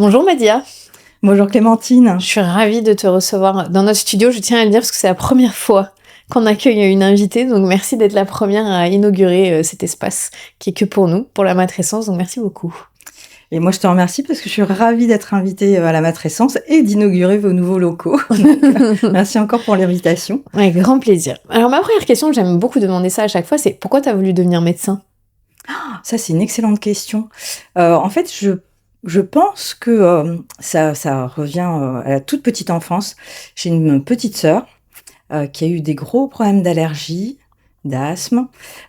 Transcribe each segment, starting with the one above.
Bonjour Madia, Bonjour Clémentine. je suis ravie de te recevoir dans notre studio. Je tiens à le dire parce que c'est la première fois qu'on accueille une invitée, donc merci d'être la première à inaugurer cet espace qui est que pour nous, pour la matrescence, donc merci beaucoup. Et moi, je te remercie parce que je suis ravie d'être invitée à la matrescence et d'inaugurer vos nouveaux locaux. Merci encore pour l'invitation. Avec grand plaisir. Alors ma première question, j'aime beaucoup demander ça à chaque fois, c'est pourquoi tu as voulu devenir médecin? Ça, c'est une excellente question. En fait, je pense que ça revient à la toute petite enfance. J'ai une petite sœur qui a eu des gros problèmes d'allergie, d'asthme,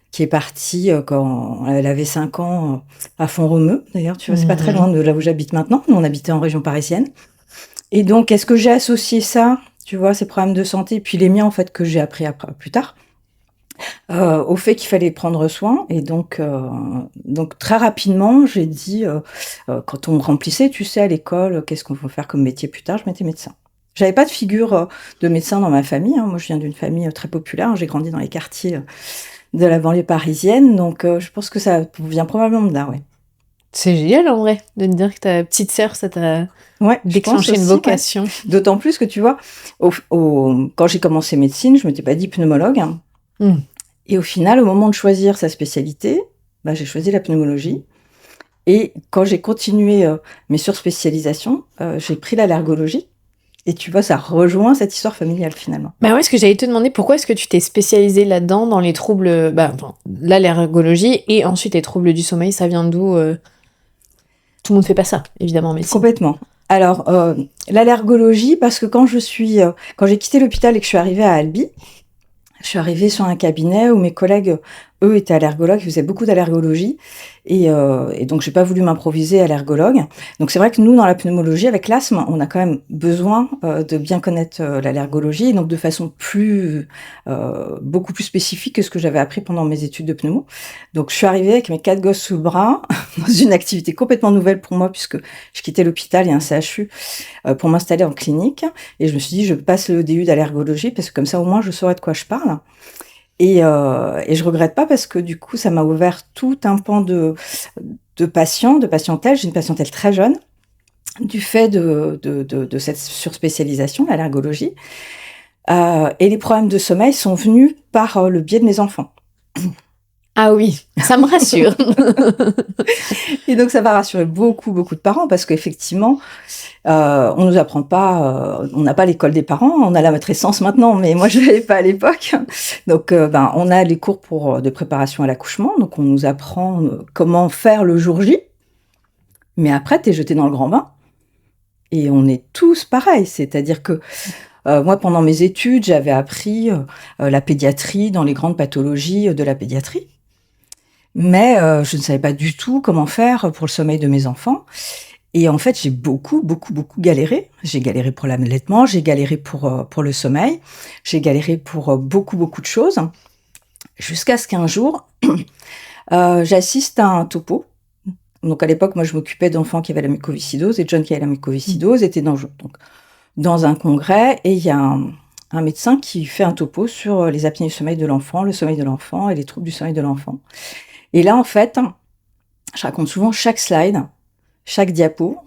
qui est partie quand elle avait 5 ans à Font-Romeu. D'ailleurs, tu vois, c'est pas très loin de là où j'habite maintenant. Nous, on habitait en région parisienne. Et donc, est-ce que j'ai associé ça, tu vois, ces problèmes de santé, puis les miens, en fait, que j'ai appris plus tard, au fait qu'il fallait prendre soin. Et donc très rapidement, j'ai dit, quand on me remplissait, tu sais, à l'école, qu'est-ce qu'on veut faire comme métier plus tard, je mettais médecin. J'avais pas de figure de médecin dans ma famille, hein. Moi, je viens d'une famille très populaire. J'ai grandi dans les quartiers de la banlieue parisienne, donc je pense que ça vient probablement de là, ouais. C'est génial en vrai de te dire que ta petite sœur, ça t'a Ouais, je pense déclenché une aussi, ouais. vocation. D'autant plus que, tu vois, quand j'ai commencé médecine, je m'étais pas dit pneumologue, hein. Et au final, au moment de choisir sa spécialité, j'ai choisi la pneumologie. Et quand j'ai continué mes surspécialisations, j'ai pris l'allergologie. Et tu vois, ça rejoint cette histoire familiale finalement. Bah ouais, ce que j'allais te demander, pourquoi est-ce que tu t'es spécialisée là-dedans, dans les troubles, l'allergologie et ensuite les troubles du sommeil, ça vient d'où Tout le monde fait pas ça, évidemment, en médecine. Complètement. Alors, l'allergologie, parce que quand j'ai quitté l'hôpital et que je suis arrivée à Albi, je suis arrivée sur un cabinet où mes collègues, eux, étaient allergologues, ils faisaient beaucoup d'allergologie. Et donc, j'ai pas voulu m'improviser allergologue. Donc, c'est vrai que nous, dans la pneumologie, avec l'asthme, on a quand même besoin de bien connaître l'allergologie, et donc de façon beaucoup plus spécifique que ce que j'avais appris pendant mes études de pneumo. Donc, je suis arrivée avec mes 4 gosses sous le bras, dans une activité complètement nouvelle pour moi, puisque je quittais l'hôpital et un CHU pour m'installer en clinique. Et je me suis dit, je passe le DU d'allergologie, parce que comme ça, au moins, je saurais de quoi je parle. Et je regrette pas parce que du coup, ça m'a ouvert tout un pan de patientèle. J'ai une patientèle très jeune, du fait de cette surspécialisation, l'allergologie. Et les problèmes de sommeil sont venus par le biais de mes enfants. Ah oui, ça me rassure. Et donc, ça va rassurer beaucoup, beaucoup de parents parce qu'effectivement, on nous apprend pas, on n'a pas l'école des parents, on a la matrescence maintenant, mais moi, je l'avais pas à l'époque. Donc, on a les cours de préparation à l'accouchement, donc on nous apprend comment faire le jour J. Mais après, t'es jeté dans le grand bain. Et on est tous pareils, c'est-à-dire que moi, pendant mes études, j'avais appris la pédiatrie dans les grandes pathologies de la pédiatrie. Mais je ne savais pas du tout comment faire pour le sommeil de mes enfants. Et en fait, j'ai beaucoup, beaucoup, beaucoup galéré. J'ai galéré pour l'allaitement, j'ai galéré pour le sommeil, j'ai galéré pour beaucoup, beaucoup de choses. Jusqu'à ce qu'un jour, j'assiste à un topo. Donc à l'époque, moi, je m'occupais d'enfants qui avaient la mucoviscidose, et John qui avait la mucoviscidose était dans un congrès, et il y a un médecin qui fait un topo sur les apnées du sommeil de l'enfant, le sommeil de l'enfant et les troubles du sommeil de l'enfant. Et là, en fait, je raconte souvent chaque slide, chaque diapo,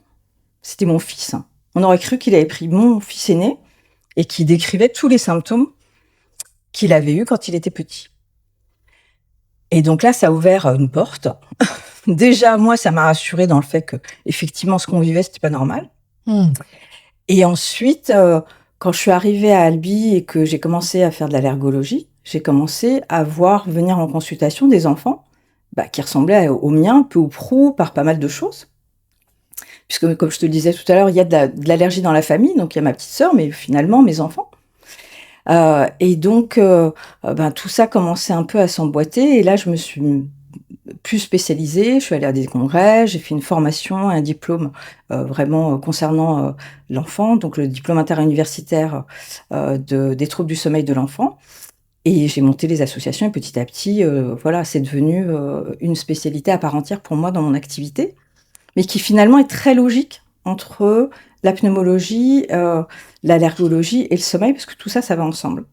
c'était mon fils. On aurait cru qu'il avait pris mon fils aîné et qu'il décrivait tous les symptômes qu'il avait eus quand il était petit. Et donc là, ça a ouvert une porte. Déjà, moi, ça m'a rassurée dans le fait que, effectivement, ce qu'on vivait, c'était pas normal. Et ensuite, quand je suis arrivée à Albi et que j'ai commencé à faire de l'allergologie, j'ai commencé à voir venir en consultation des enfants qui ressemblaient aux miens, peu ou prou, par pas mal de choses. Puisque, comme je te le disais tout à l'heure, il y a de l'allergie dans la famille, donc il y a ma petite sœur, mais finalement mes enfants. Et donc, tout ça commençait un peu à s'emboîter, et là, je me suis plus spécialisée, je suis allée à des congrès, j'ai fait une formation, un diplôme vraiment concernant l'enfant, donc le diplôme interuniversitaire des troubles du sommeil de l'enfant. Et j'ai monté les associations, et petit à petit, c'est devenu une spécialité à part entière pour moi dans mon activité, mais qui finalement est très logique entre la pneumologie, l'allergologie et le sommeil, parce que tout ça, ça va ensemble.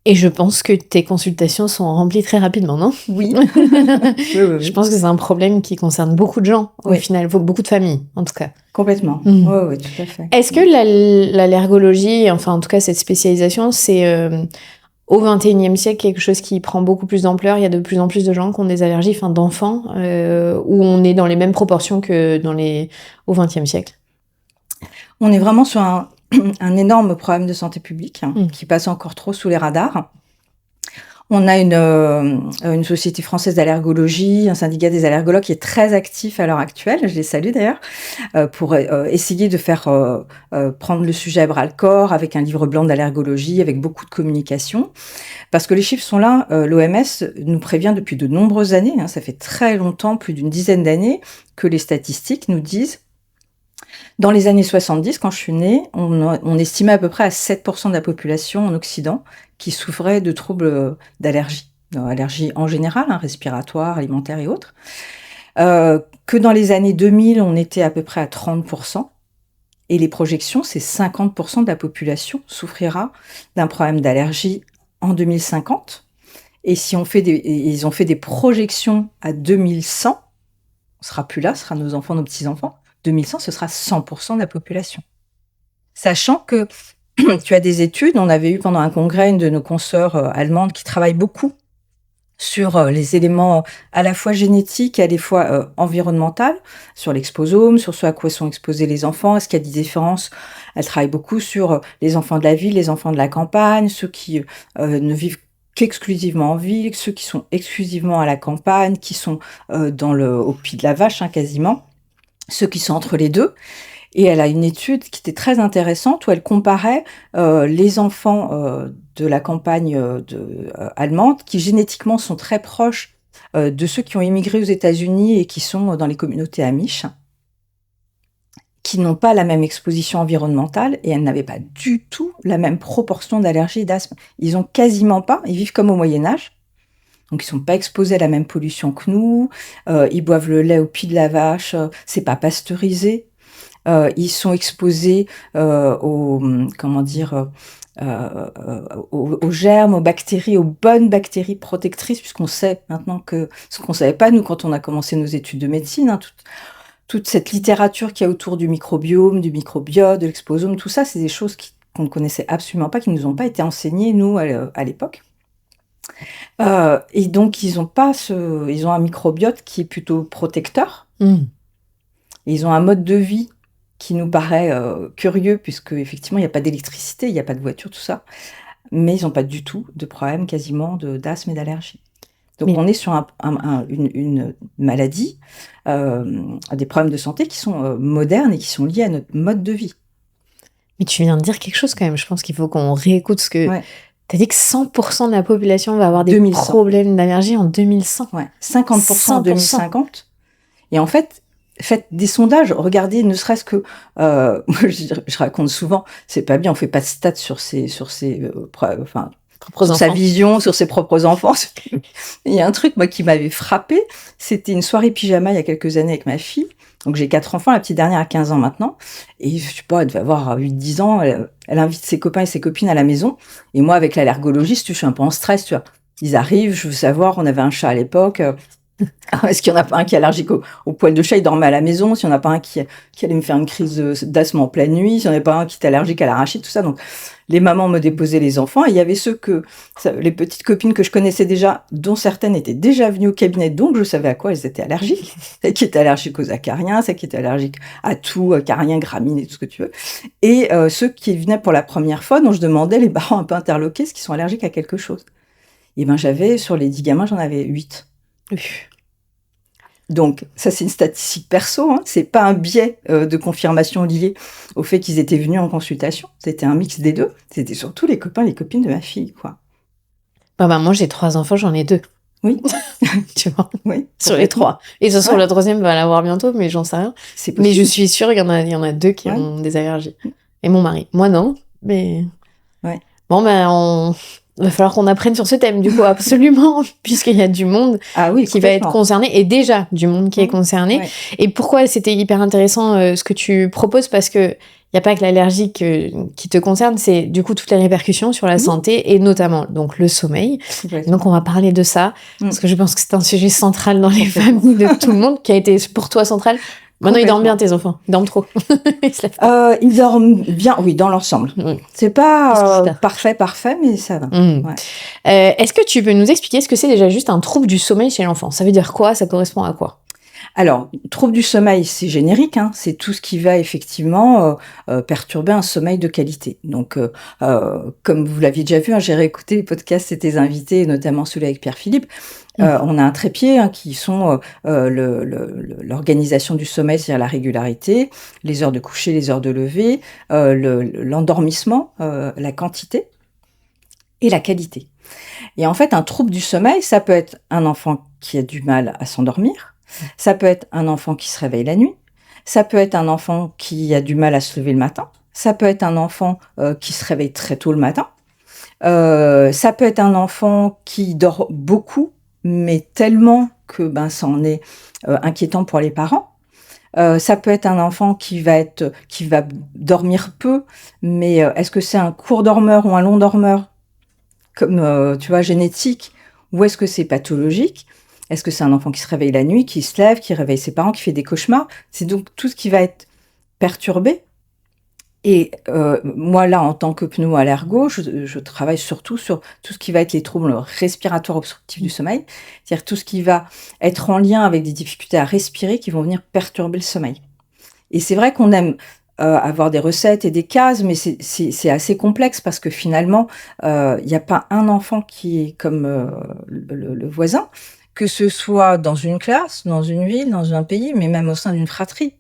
Et je pense que tes consultations sont remplies très rapidement, non? Oui. Je pense que c'est un problème qui concerne beaucoup de gens, au final, beaucoup de familles, en tout cas. Complètement. Oui, tout à fait. Est-ce que l'allergologie, enfin en tout cas cette spécialisation, c'est au XXIe siècle quelque chose qui prend beaucoup plus d'ampleur? Il y a de plus en plus de gens qui ont des allergies, enfin d'enfants, où on est dans les mêmes proportions que au XXe siècle? On est vraiment sur un énorme problème de santé publique qui passe encore trop sous les radars. On a une société française d'allergologie, un syndicat des allergologues qui est très actif à l'heure actuelle, je les salue d'ailleurs, pour essayer de faire prendre le sujet à bras-le-corps avec un livre blanc d'allergologie, avec beaucoup de communication. Parce que les chiffres sont là, l'OMS nous prévient depuis de nombreuses années, ça fait très longtemps, plus d'une dizaine d'années, que les statistiques nous disent. Dans les années 70, quand je suis née, on estimait à peu près à 7% de la population en Occident qui souffrait de troubles d'allergie. Allergie en général, respiratoire, alimentaire et autres. Que dans les années 2000, on était à peu près à 30%. Et les projections, c'est 50% de la population souffrira d'un problème d'allergie en 2050. Et si ils ont fait des projections à 2100, on sera plus là, ce sera nos enfants, nos petits-enfants. 2100, ce sera 100% de la population. Sachant que tu as des études, on avait eu pendant un congrès une de nos consoeurs allemandes qui travaille beaucoup sur les éléments à la fois génétiques et à la fois environnementaux, sur l'exposome, sur ce à quoi sont exposés les enfants, est-ce qu'il y a des différences. Elle travaille beaucoup sur les enfants de la ville, les enfants de la campagne, ceux qui ne vivent qu'exclusivement en ville, ceux qui sont exclusivement à la campagne, qui sont au pied de la vache quasiment, ceux qui sont entre les deux. Et elle a une étude qui était très intéressante où elle comparait les enfants de la campagne allemande qui génétiquement sont très proches de ceux qui ont immigré aux États-Unis et qui sont dans les communautés amish, qui n'ont pas la même exposition environnementale et elles n'avaient pas du tout la même proportion d'allergie et d'asthme. Ils ont quasiment pas, ils vivent comme au Moyen-Âge. Donc, ils sont pas exposés à la même pollution que nous. Ils boivent le lait au pied de la vache. C'est pas pasteurisé. Ils sont exposés aux germes, aux bactéries, aux bonnes bactéries protectrices, puisqu'on sait maintenant que ce qu'on savait pas nous quand on a commencé nos études de médecine. Toute cette littérature qu'il y a autour du microbiome, du microbiote, de l'exposome, tout ça, c'est des choses qu'on ne connaissait absolument pas, qui nous ont pas été enseignées nous à l'époque. Et donc ils ont un microbiote qui est plutôt protecteur. Ils ont un mode de vie qui nous paraît curieux puisque effectivement il n'y a pas d'électricité, il n'y a pas de voiture, tout ça, mais ils n'ont pas du tout de problème quasiment d'asthme et d'allergie. Donc on est sur une maladie, des problèmes de santé qui sont modernes et qui sont liés à notre mode de vie. Mais tu viens de dire quelque chose quand même, je pense qu'il faut qu'on réécoute ce que... Ouais. T'as dit que 100% de la population va avoir des problèmes d'allergie en 2100. Ouais, 50% en 2050. Et en fait, faites des sondages, regardez, ne serait-ce que... je raconte souvent, c'est pas bien, on fait pas de stats sur sa vision, sur ses propres enfants. Il y a un truc, moi, qui m'avait frappé, c'était une soirée pyjama il y a quelques années avec ma fille. Donc, j'ai 4 enfants, la petite dernière a 15 ans maintenant. Et je sais pas, elle devait avoir 8-10 ans. Elle invite ses copains et ses copines à la maison. Et moi, avec l'allergologiste, je suis un peu en stress, tu vois. Ils arrivent, je veux savoir, on avait un chat à l'époque. Est-ce qu'il n'y en a pas un qui est allergique au poil de chat, il dormait à la maison. S'il n'y en a pas un qui allait me faire une crise d'asthme en pleine nuit. S'il n'y en avait pas un qui était allergique à l'arachide, tout ça. Donc, les mamans me déposaient les enfants. Et il y avait les petites copines que je connaissais déjà, dont certaines étaient déjà venues au cabinet, donc je savais à quoi elles étaient allergiques. Celles qui étaient allergiques aux acariens, celles qui étaient allergiques à tout, acariens, gramines et tout ce que tu veux. Et ceux qui venaient pour la première fois, dont je demandais, les parents un peu interloqués, est-ce qu'ils sont allergiques à quelque chose. Et ben j'avais, sur les 10 gamins, j'en avais 8. Donc, ça, c'est une statistique perso, c'est pas un biais de confirmation lié au fait qu'ils étaient venus en consultation. C'était un mix des deux. C'était surtout les copains, les copines de ma fille, quoi. Moi, j'ai 3 enfants, j'en ai 2. Oui. Tu vois. Oui. Sur les 3. Et de toute façon, la troisième va l'avoir bientôt, mais j'en sais rien. Mais je suis sûre qu'il y en a 2 qui ont des allergies. Et mon mari. Moi, non. Mais. Ouais. Bon, il va falloir qu'on apprenne sur ce thème, du coup, absolument, puisqu'il y a du monde qui va être concerné, et déjà du monde qui est concerné. Ouais. Et pourquoi c'était hyper intéressant ce que tu proposes, parce que il a pas que l'allergie qui te concerne, c'est du coup toutes les répercussions sur la santé et notamment donc le sommeil. Donc on va parler de ça parce que je pense que c'est un sujet central dans les familles de tout le monde, qui a été pour toi central. Maintenant, ils dorment bien, tes enfants. Ils dorment trop. Ils dorment bien, oui, dans l'ensemble. C'est pas parfait, mais ça va. Est-ce que tu peux nous expliquer ce que c'est déjà juste un trouble du sommeil chez l'enfant? Ça veut dire quoi? Ça correspond à quoi? Alors, trouble du sommeil, c'est générique, hein, c'est tout ce qui va effectivement perturber un sommeil de qualité. Donc, comme vous l'aviez déjà vu, hein, j'ai réécouté les podcasts et tes invités, notamment celui avec Pierre-Philippe. On a un trépied qui sont l'organisation du sommeil, c'est-à-dire la régularité, les heures de coucher, les heures de lever, l'endormissement, la quantité et la qualité. Et en fait, un trouble du sommeil, ça peut être un enfant qui a du mal à s'endormir, ça peut être un enfant qui se réveille la nuit, ça peut être un enfant qui a du mal à se lever le matin, ça peut être un enfant qui se réveille très tôt le matin, ça peut être un enfant qui dort beaucoup, mais tellement que ça en est inquiétant pour les parents. Ça peut être un enfant qui va dormir peu, mais est-ce que c'est un court dormeur ou un long dormeur, comme tu vois, génétique, ou est-ce que c'est pathologique? Est-ce que c'est un enfant qui se réveille la nuit, qui se lève, qui réveille ses parents, qui fait des cauchemars? C'est donc tout ce qui va être perturbé. Et moi, là, en tant que pneumo-allergo, je travaille surtout sur tout ce qui va être les troubles respiratoires obstructifs du sommeil, c'est-à-dire tout ce qui va être en lien avec des difficultés à respirer qui vont venir perturber le sommeil. Et c'est vrai qu'on aime avoir des recettes et des cases, mais c'est assez complexe parce que finalement, il n'y a pas un enfant qui est comme le voisin, que ce soit dans une classe, dans une ville, dans un pays, mais même au sein d'une fratrie.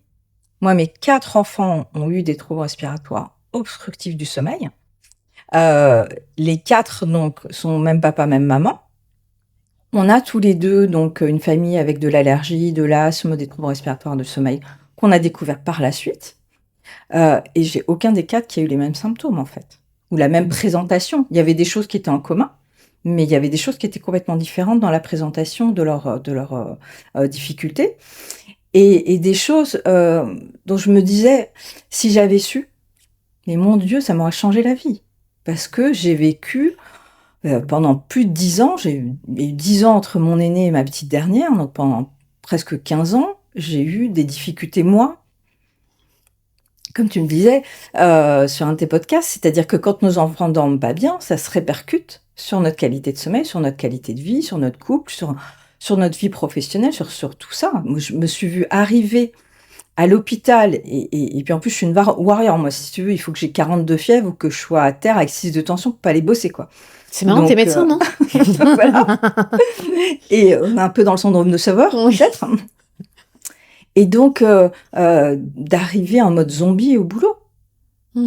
Moi, mes 4 enfants ont eu des troubles respiratoires obstructifs du sommeil. Les 4, donc, sont même papa, même maman. On a tous les 2, donc, une famille avec de l'allergie, de l'asthme, des troubles respiratoires du sommeil qu'on a découvert par la suite. Et j'ai aucun des 4 qui a eu les mêmes symptômes, en fait, ou la même présentation. Il y avait des choses qui étaient en commun, mais il y avait des choses qui étaient complètement différentes dans la présentation de leurs difficultés. Et des choses dont je me disais, si j'avais su, mais mon Dieu, ça m'aurait changé la vie. Parce que j'ai vécu pendant plus de 10 ans, j'ai eu 10 ans entre mon aîné et ma petite dernière, donc pendant presque 15 ans, j'ai eu des difficultés, moi, comme tu me disais, sur un de tes podcasts, c'est-à-dire que quand nos enfants dorment pas bien, ça se répercute sur notre qualité de sommeil, sur notre qualité de vie, sur notre couple, sur notre vie professionnelle, sur tout ça. Moi, je me suis vue arriver à l'hôpital, et puis en plus, je suis une warrior, moi, si tu veux, il faut que j'ai 42 fièvres ou que je sois à terre avec 6 de tension pour pas aller bosser, quoi. C'est marrant, t'es médecin, non? Voilà. Et on est un peu dans le syndrome de Sauveur, peut-être. Et donc, d'arriver en mode zombie au boulot.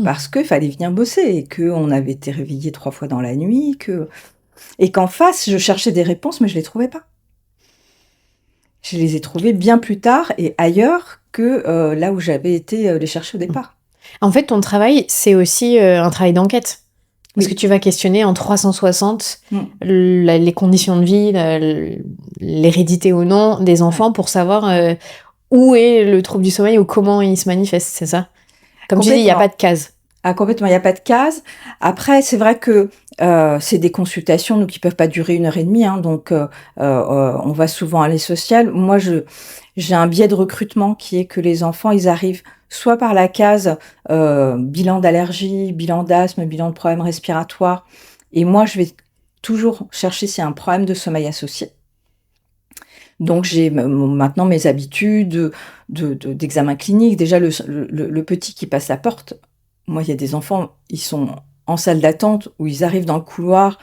Parce qu'il fallait venir bosser, et qu'on avait été réveillés 3 fois dans la nuit, et qu'en face, je cherchais des réponses, mais je les trouvais pas. Je les ai trouvées bien plus tard et ailleurs que là où j'avais été les chercher au départ. En fait, ton travail, c'est aussi un travail d'enquête. Parce que tu vas questionner en 360 les conditions de vie, l'hérédité ou non des enfants pour savoir où est le trouble du sommeil ou comment il se manifeste, c'est ça? Comme tu dis, il n'y a pas de case. Ah, complètement, il n'y a pas de case. Après, c'est vrai que c'est des consultations donc, qui peuvent pas durer 1h30, hein, donc on va souvent à l'aide sociale. Moi, j'ai un biais de recrutement qui est que les enfants, ils arrivent soit par la case bilan d'allergie, bilan d'asthme, bilan de problèmes respiratoires, et moi, je vais toujours chercher s'il y a un problème de sommeil associé. Donc, j'ai maintenant mes habitudes d'examen clinique. Déjà, le petit qui passe la porte, moi, il y a des enfants, ils sont en salle d'attente où ils arrivent dans le couloir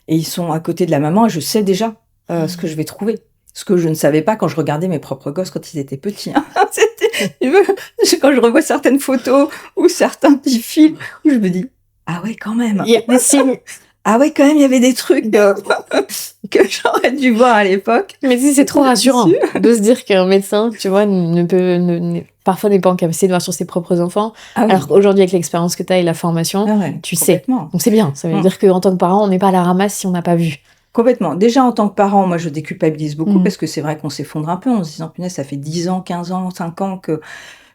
et ils sont à côté de la maman et je sais déjà ce que je vais trouver. Ce que je ne savais pas quand je regardais mes propres gosses quand ils étaient petits. Hein. Quand je revois certaines photos ou certains petits films où je me dis « Ah ouais, quand même !» Il y a des signes. Ah ouais, quand même, il y avait des trucs que j'aurais dû voir à l'époque. Mais si, c'est trop rassurant de se dire qu'un médecin, tu vois, parfois n'est pas en capacité de voir sur ses propres enfants. Ah oui. Alors qu'aujourd'hui, avec l'expérience que tu as et la formation, tu sais. Donc c'est bien. Ça veut dire qu'en tant que parent, on n'est pas à la ramasse si on n'a pas vu. Complètement. Déjà, en tant que parent, moi, je déculpabilise beaucoup parce que c'est vrai qu'on s'effondre un peu en se disant, punaise, ça fait 10 ans, 15 ans, 5 ans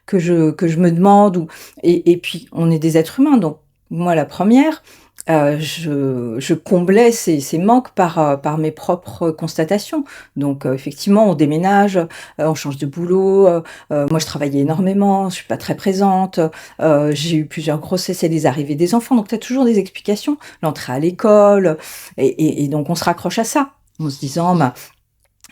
que je me demande et puis on est des êtres humains, donc moi la première, je comblais ces manques par mes propres constatations. Donc effectivement, on déménage, on change de boulot, moi je travaillais énormément, je suis pas très présente, j'ai eu plusieurs grossesses et les arrivées des enfants, donc tu as toujours des explications, l'entrée à l'école et donc on se raccroche à ça, en se disant: «Bah,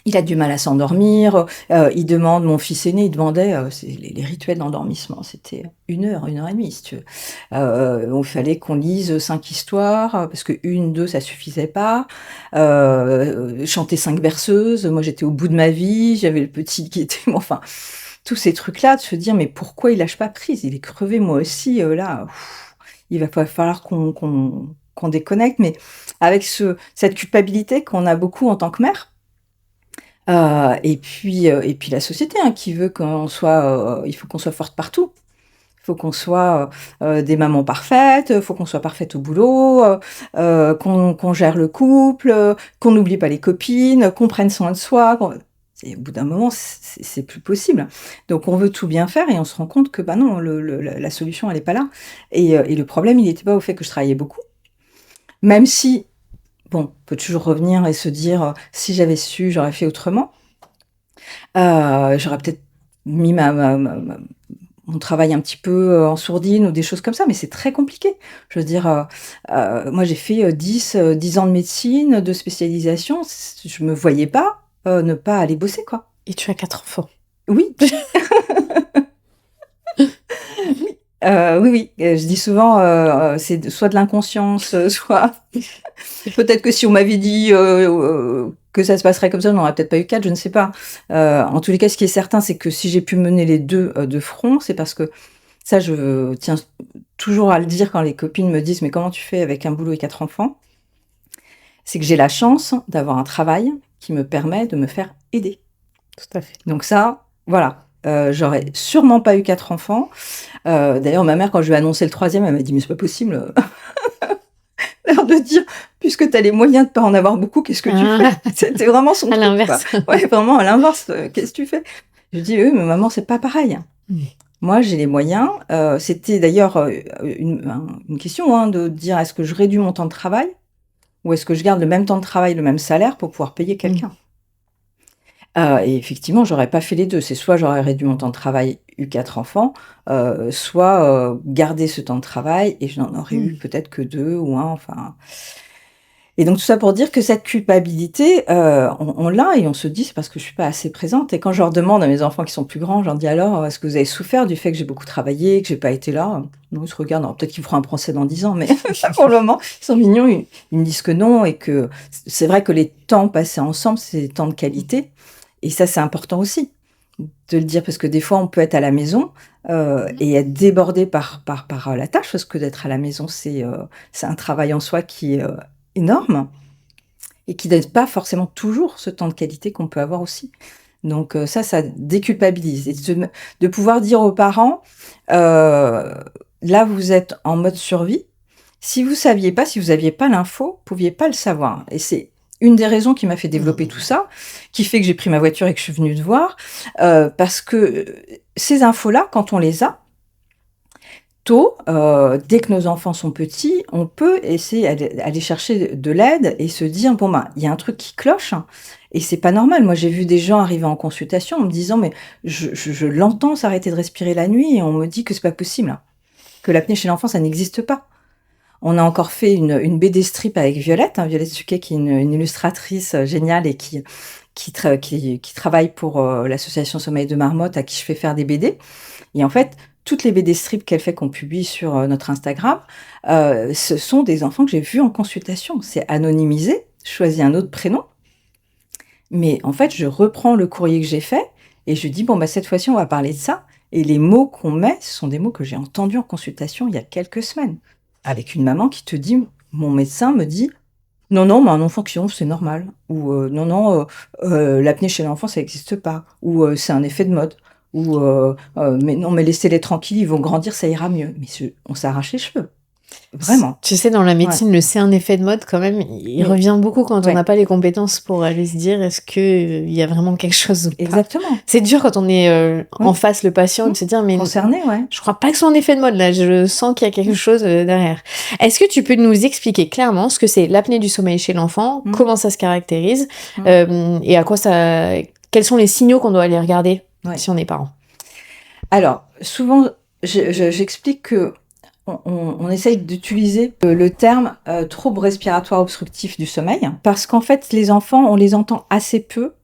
il a du mal à s'endormir, il demande mon fils aîné, il demandait, c'est les rituels d'endormissement, c'était 1 heure et demie si tu veux. Il fallait qu'on lise 5 histoires, parce que 1, 2 ça suffisait pas. Chanter 5 berceuses, moi j'étais au bout de ma vie, j'avais le petit qui était enfin, tous ces trucs-là, de se dire: «Mais pourquoi il lâche pas prise? Il est crevé moi aussi, là, il va pas falloir qu'on déconnecte». Mais avec cette culpabilité qu'on a beaucoup en tant que mère. Et puis la société, hein, qui veut qu'on soit, il faut qu'on soit forte partout. Il faut qu'on soit, des mamans parfaites, il faut qu'on soit parfaite au boulot, qu'on gère le couple, qu'on n'oublie pas les copines, qu'on prenne soin de soi, au bout d'un moment, c'est plus possible. Donc on veut tout bien faire et on se rend compte que, bah, non, la solution elle est pas là et le problème il était pas au fait que je travaillais beaucoup, même si, bon, on peut toujours revenir et se dire, «Si j'avais su, j'aurais fait autrement». J'aurais peut-être mis mon travail un petit peu, en sourdine ou des choses comme ça, mais c'est très compliqué. Je veux dire, moi j'ai fait, 10 ans de médecine, de spécialisation, je me voyais pas, ne pas aller bosser, quoi. Et tu as 4 enfants. Oui. Oui, oui, je dis souvent, c'est soit de l'inconscience, soit peut-être que si on m'avait dit, que ça se passerait comme ça, on n'aurait peut-être pas eu 4, je ne sais pas. En tous les cas, ce qui est certain, c'est que si j'ai pu mener les 2 de front, c'est parce que ça, je tiens toujours à le dire quand les copines me disent: «Mais comment tu fais avec un boulot et 4 enfants?» C'est que j'ai la chance d'avoir un travail qui me permet de me faire aider. Tout à fait. Donc ça, voilà, j'aurais sûrement pas eu 4 enfants. D'ailleurs, ma mère, quand je lui ai annoncé le 3e, elle m'a dit: «Mais c'est pas possible, l'air de dire: «Puisque tu as les moyens de pas en avoir beaucoup, qu'est-ce que tu fais?» C'était vraiment son À truc, quoi. l'inverse. Ouais, vraiment à l'inverse, «Qu'est-ce que tu fais?» Je lui dis: «Oui, mais maman, c'est pas pareil. Mmh. Moi, j'ai les moyens». C'était d'ailleurs, une question, hein, de dire: «Est-ce que je réduis mon temps de travail ou est-ce que je garde le même temps de travail, le même salaire pour pouvoir payer quelqu'un?» Et effectivement, j'aurais pas fait les 2. C'est soit j'aurais réduit mon temps de travail, eu 4 enfants, soit, gardé ce temps de travail et je n'en aurais eu peut-être que 2 ou 1, enfin. Et donc tout ça pour dire que cette culpabilité, on l'a et on se dit: «C'est parce que je suis pas assez présente» et quand je leur demande à mes enfants qui sont plus grands, je leur dis: «Alors, est-ce que vous avez souffert du fait que j'ai beaucoup travaillé, que j'ai pas été là?» Non, ils se regardent, alors peut-être qu'ils me feront un procès dans 10 ans, mais pour le moment, ils sont mignons, ils me disent que non et que c'est vrai que les temps passés ensemble, c'est des temps de qualité et ça, c'est important aussi de le dire parce que des fois, on peut être à la maison, et être débordé par la tâche parce que d'être à la maison, c'est un travail en soi qui est, énorme et qui donne pas forcément toujours ce temps de qualité qu'on peut avoir aussi. Donc ça déculpabilise et de pouvoir dire aux parents, là, vous êtes en mode survie. Si vous saviez pas, si vous aviez pas l'info, vous pouviez pas le savoir et c'est une des raisons qui m'a fait développer tout ça, qui fait que j'ai pris ma voiture et que je suis venue te voir, parce que, ces infos-là, quand on les a tôt, dès que nos enfants sont petits, on peut essayer aller chercher de l'aide et se dire: «Bon, ben, il y a un truc qui cloche et c'est pas normal». Moi, j'ai vu des gens arriver en consultation en me disant: «Mais je l'entends s'arrêter de respirer la nuit et on me dit que c'est pas possible, hein, que l'apnée chez l'enfant, ça n'existe pas». On a encore fait une BD strip avec Violette, hein, Violette Suquet qui est une illustratrice, géniale et qui travaille pour, l'association Sommeil de Marmotte à qui je fais faire des BD et en fait, toutes les BD strips qu'elle fait, qu'on publie sur, notre Instagram, ce sont des enfants que j'ai vus en consultation. C'est anonymisé, je choisis un autre prénom, mais en fait, je reprends le courrier que j'ai fait et je dis: «Bon, bah, cette fois-ci, on va parler de ça» et les mots qu'on met, ce sont des mots que j'ai entendus en consultation il y a quelques semaines. Avec une maman qui te dit: «Mon médecin me dit: "Non, non, mais un enfant qui ronfle, c'est normal"» ou «Non, non, l'apnée chez l'enfant, ça n'existe pas» ou «C'est un effet de mode» ou «Mais non, mais laissez-les tranquilles, ils vont grandir, ça ira mieux». Mais on s'arrache les cheveux. Vraiment. Tu sais, dans la médecine, le c'est un effet de mode, quand même, il revient beaucoup quand on n'a pas les compétences pour aller se dire est-ce qu'il y a vraiment quelque chose ou pas. Exactement. C'est dur quand on est en face le patient de se dire mais concerné, je crois pas que ce soit un effet de mode là, je sens qu'il y a quelque chose derrière. Est-ce que tu peux nous expliquer clairement ce que c'est l'apnée du sommeil chez l'enfant, comment ça se caractérise et à quoi ça, quels sont les signaux qu'on doit aller regarder si on est parent? Alors, souvent, j'explique que on essaye d'utiliser le terme trouble respiratoire obstructif du sommeil, parce qu'en fait, les enfants, on les entend assez peu,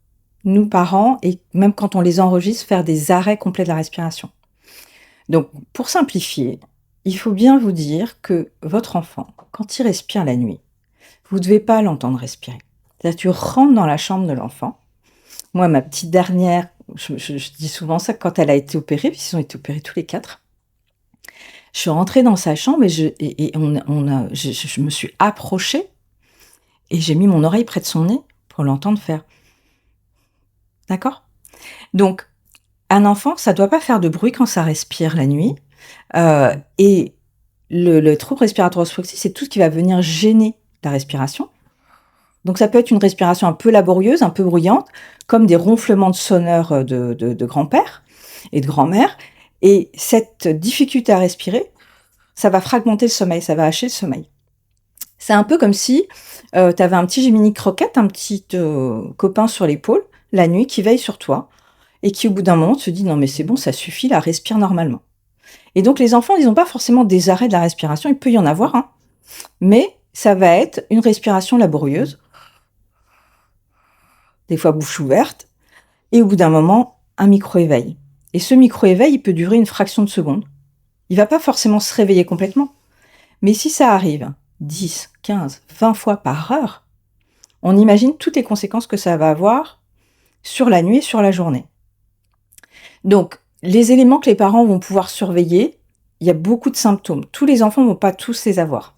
nous parents, et même quand on les enregistre, faire des arrêts complets de la respiration. Donc, pour simplifier, il faut bien vous dire que votre enfant, quand il respire la nuit, vous ne devez pas l'entendre respirer. C'est-à-dire, tu rentres dans la chambre de l'enfant. Moi, ma petite dernière, je dis souvent ça, quand elle a été opérée, puisqu'ils ont été opérés tous les 4, je suis rentrée dans sa chambre et je me suis approchée et j'ai mis mon oreille près de son nez pour l'entendre faire. D'accord ? Donc, un enfant, ça ne doit pas faire de bruit quand ça respire la nuit. Et le trouble respiratoire obstructif, c'est tout ce qui va venir gêner la respiration. Donc, ça peut être une respiration un peu laborieuse, un peu bruyante, comme des ronflements de sonneurs de grand-père et de grand-mère. Et cette difficulté à respirer, ça va fragmenter le sommeil, ça va hacher le sommeil. C'est un peu comme si tu avais un petit Jiminy Croquette, un petit copain sur l'épaule, la nuit, qui veille sur toi, et qui au bout d'un moment se dit « Non mais c'est bon, ça suffit, là, respire normalement ». Et donc les enfants, ils n'ont pas forcément des arrêts de la respiration, il peut y en avoir, hein, mais ça va être une respiration laborieuse, des fois bouche ouverte, et au bout d'un moment, un micro-éveil. Et ce micro-éveil, il peut durer une fraction de seconde. Il va pas forcément se réveiller complètement. Mais si ça arrive 10, 15, 20 fois par heure, on imagine toutes les conséquences que ça va avoir sur la nuit et sur la journée. Donc, les éléments que les parents vont pouvoir surveiller, il y a beaucoup de symptômes. Tous les enfants ne vont pas tous les avoir.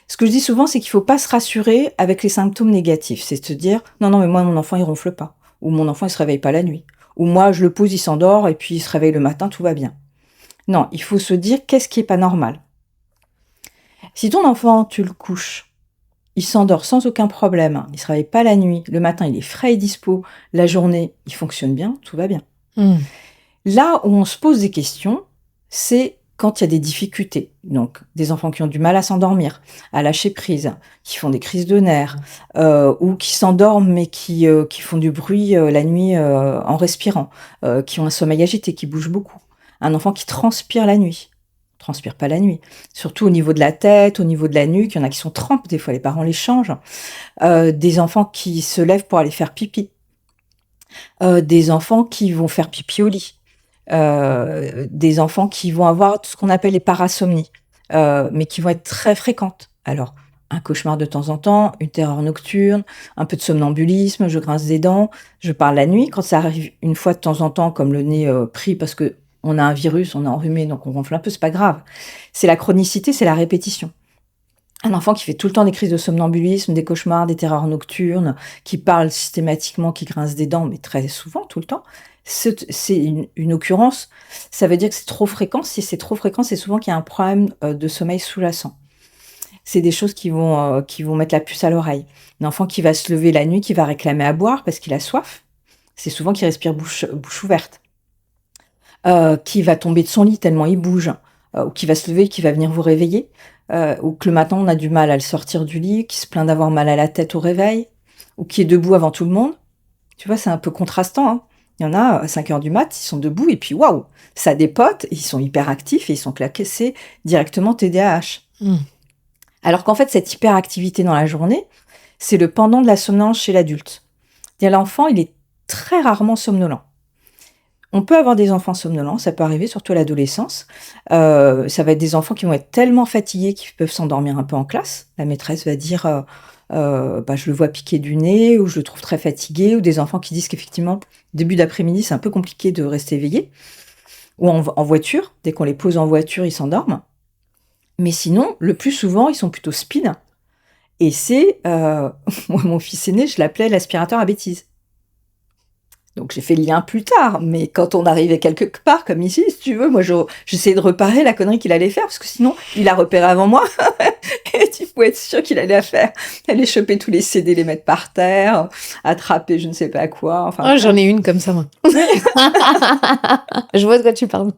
Ce que je dis souvent, c'est qu'il ne faut pas se rassurer avec les symptômes négatifs. C'est de se dire « Non, mais moi, mon enfant, il ronfle pas. » Ou « Mon enfant, il se réveille pas la nuit. » Ou « Moi, je le pose, il s'endort, et puis il se réveille le matin, tout va bien. » Non, il faut se dire qu'est-ce qui est pas normal. Si ton enfant, tu le couches, il s'endort sans aucun problème, il se réveille pas la nuit, le matin il est frais et dispo, la journée il fonctionne bien, tout va bien. Là où on se pose des questions, c'est quand il y a des difficultés. Donc des enfants qui ont du mal à s'endormir, à lâcher prise, qui font des crises de nerfs, ou qui s'endorment mais qui font du bruit la nuit en respirant, qui ont un sommeil agité, qui bougent beaucoup. Un enfant qui transpire la nuit. Transpire pas la nuit. Surtout au niveau de la tête, au niveau de la nuque. Il y en a qui sont trempes, des fois les parents les changent. Des enfants qui se lèvent pour aller faire pipi. Des enfants qui vont faire pipi au lit. Des enfants qui vont avoir tout ce qu'on appelle les parasomnies, mais qui vont être très fréquentes. Alors, un cauchemar de temps en temps, une terreur nocturne, un peu de somnambulisme, je grince des dents, je parle la nuit. Quand ça arrive une fois de temps en temps, comme le nez pris parce que on a un virus, on est enrhumé, donc on ronfle un peu, c'est pas grave. C'est la chronicité, c'est la répétition. Un enfant qui fait tout le temps des crises de somnambulisme, des cauchemars, des terreurs nocturnes, qui parle systématiquement, qui grince des dents, mais très souvent, tout le temps, c'est une occurrence. Ça veut dire que c'est trop fréquent. Si c'est trop fréquent, c'est souvent qu'il y a un problème de sommeil sous-jacent. C'est des choses qui vont mettre la puce à l'oreille. Un enfant qui va se lever la nuit, qui va réclamer à boire parce qu'il a soif, c'est souvent qu'il respire bouche ouverte. Qui va tomber de son lit tellement il bouge, ou qui va se lever, qui va venir vous réveiller, ou que le matin on a du mal à le sortir du lit, qui se plaint d'avoir mal à la tête au réveil, ou qui est debout avant tout le monde. Tu vois, c'est un peu contrastant, hein. Il y en a, à 5h du mat, ils sont debout, et puis waouh, ça dépote, ils sont hyper actifs, et ils sont claqués, c'est directement TDAH. Alors qu'en fait, cette hyperactivité dans la journée, c'est le pendant de la somnolence chez l'adulte. C'est-à-dire, l'enfant, il est très rarement somnolent. On peut avoir des enfants somnolents, ça peut arriver, surtout à l'adolescence. Ça va être des enfants qui vont être tellement fatigués qu'ils peuvent s'endormir un peu en classe. La maîtresse va dire je le vois piquer du nez, ou je le trouve très fatigué, ou des enfants qui disent qu'effectivement, début d'après-midi, c'est un peu compliqué de rester éveillé. Ou en voiture, dès qu'on les pose en voiture, ils s'endorment. Mais sinon, le plus souvent, ils sont plutôt speed. Et c'est, moi, mon fils aîné, je l'appelais l'aspirateur à bêtises. Donc j'ai fait le lien plus tard, mais quand on arrivait quelque part, comme ici, si tu veux, moi j'essayais de repérer la connerie qu'il allait faire, parce que sinon, il a repéré avant moi. Et tu pouvais être sûr qu'il allait aller choper tous les CD, les mettre par terre, attraper je ne sais pas quoi. Enfin, Oh, j'en ai une comme ça, moi. Je vois de quoi tu parles.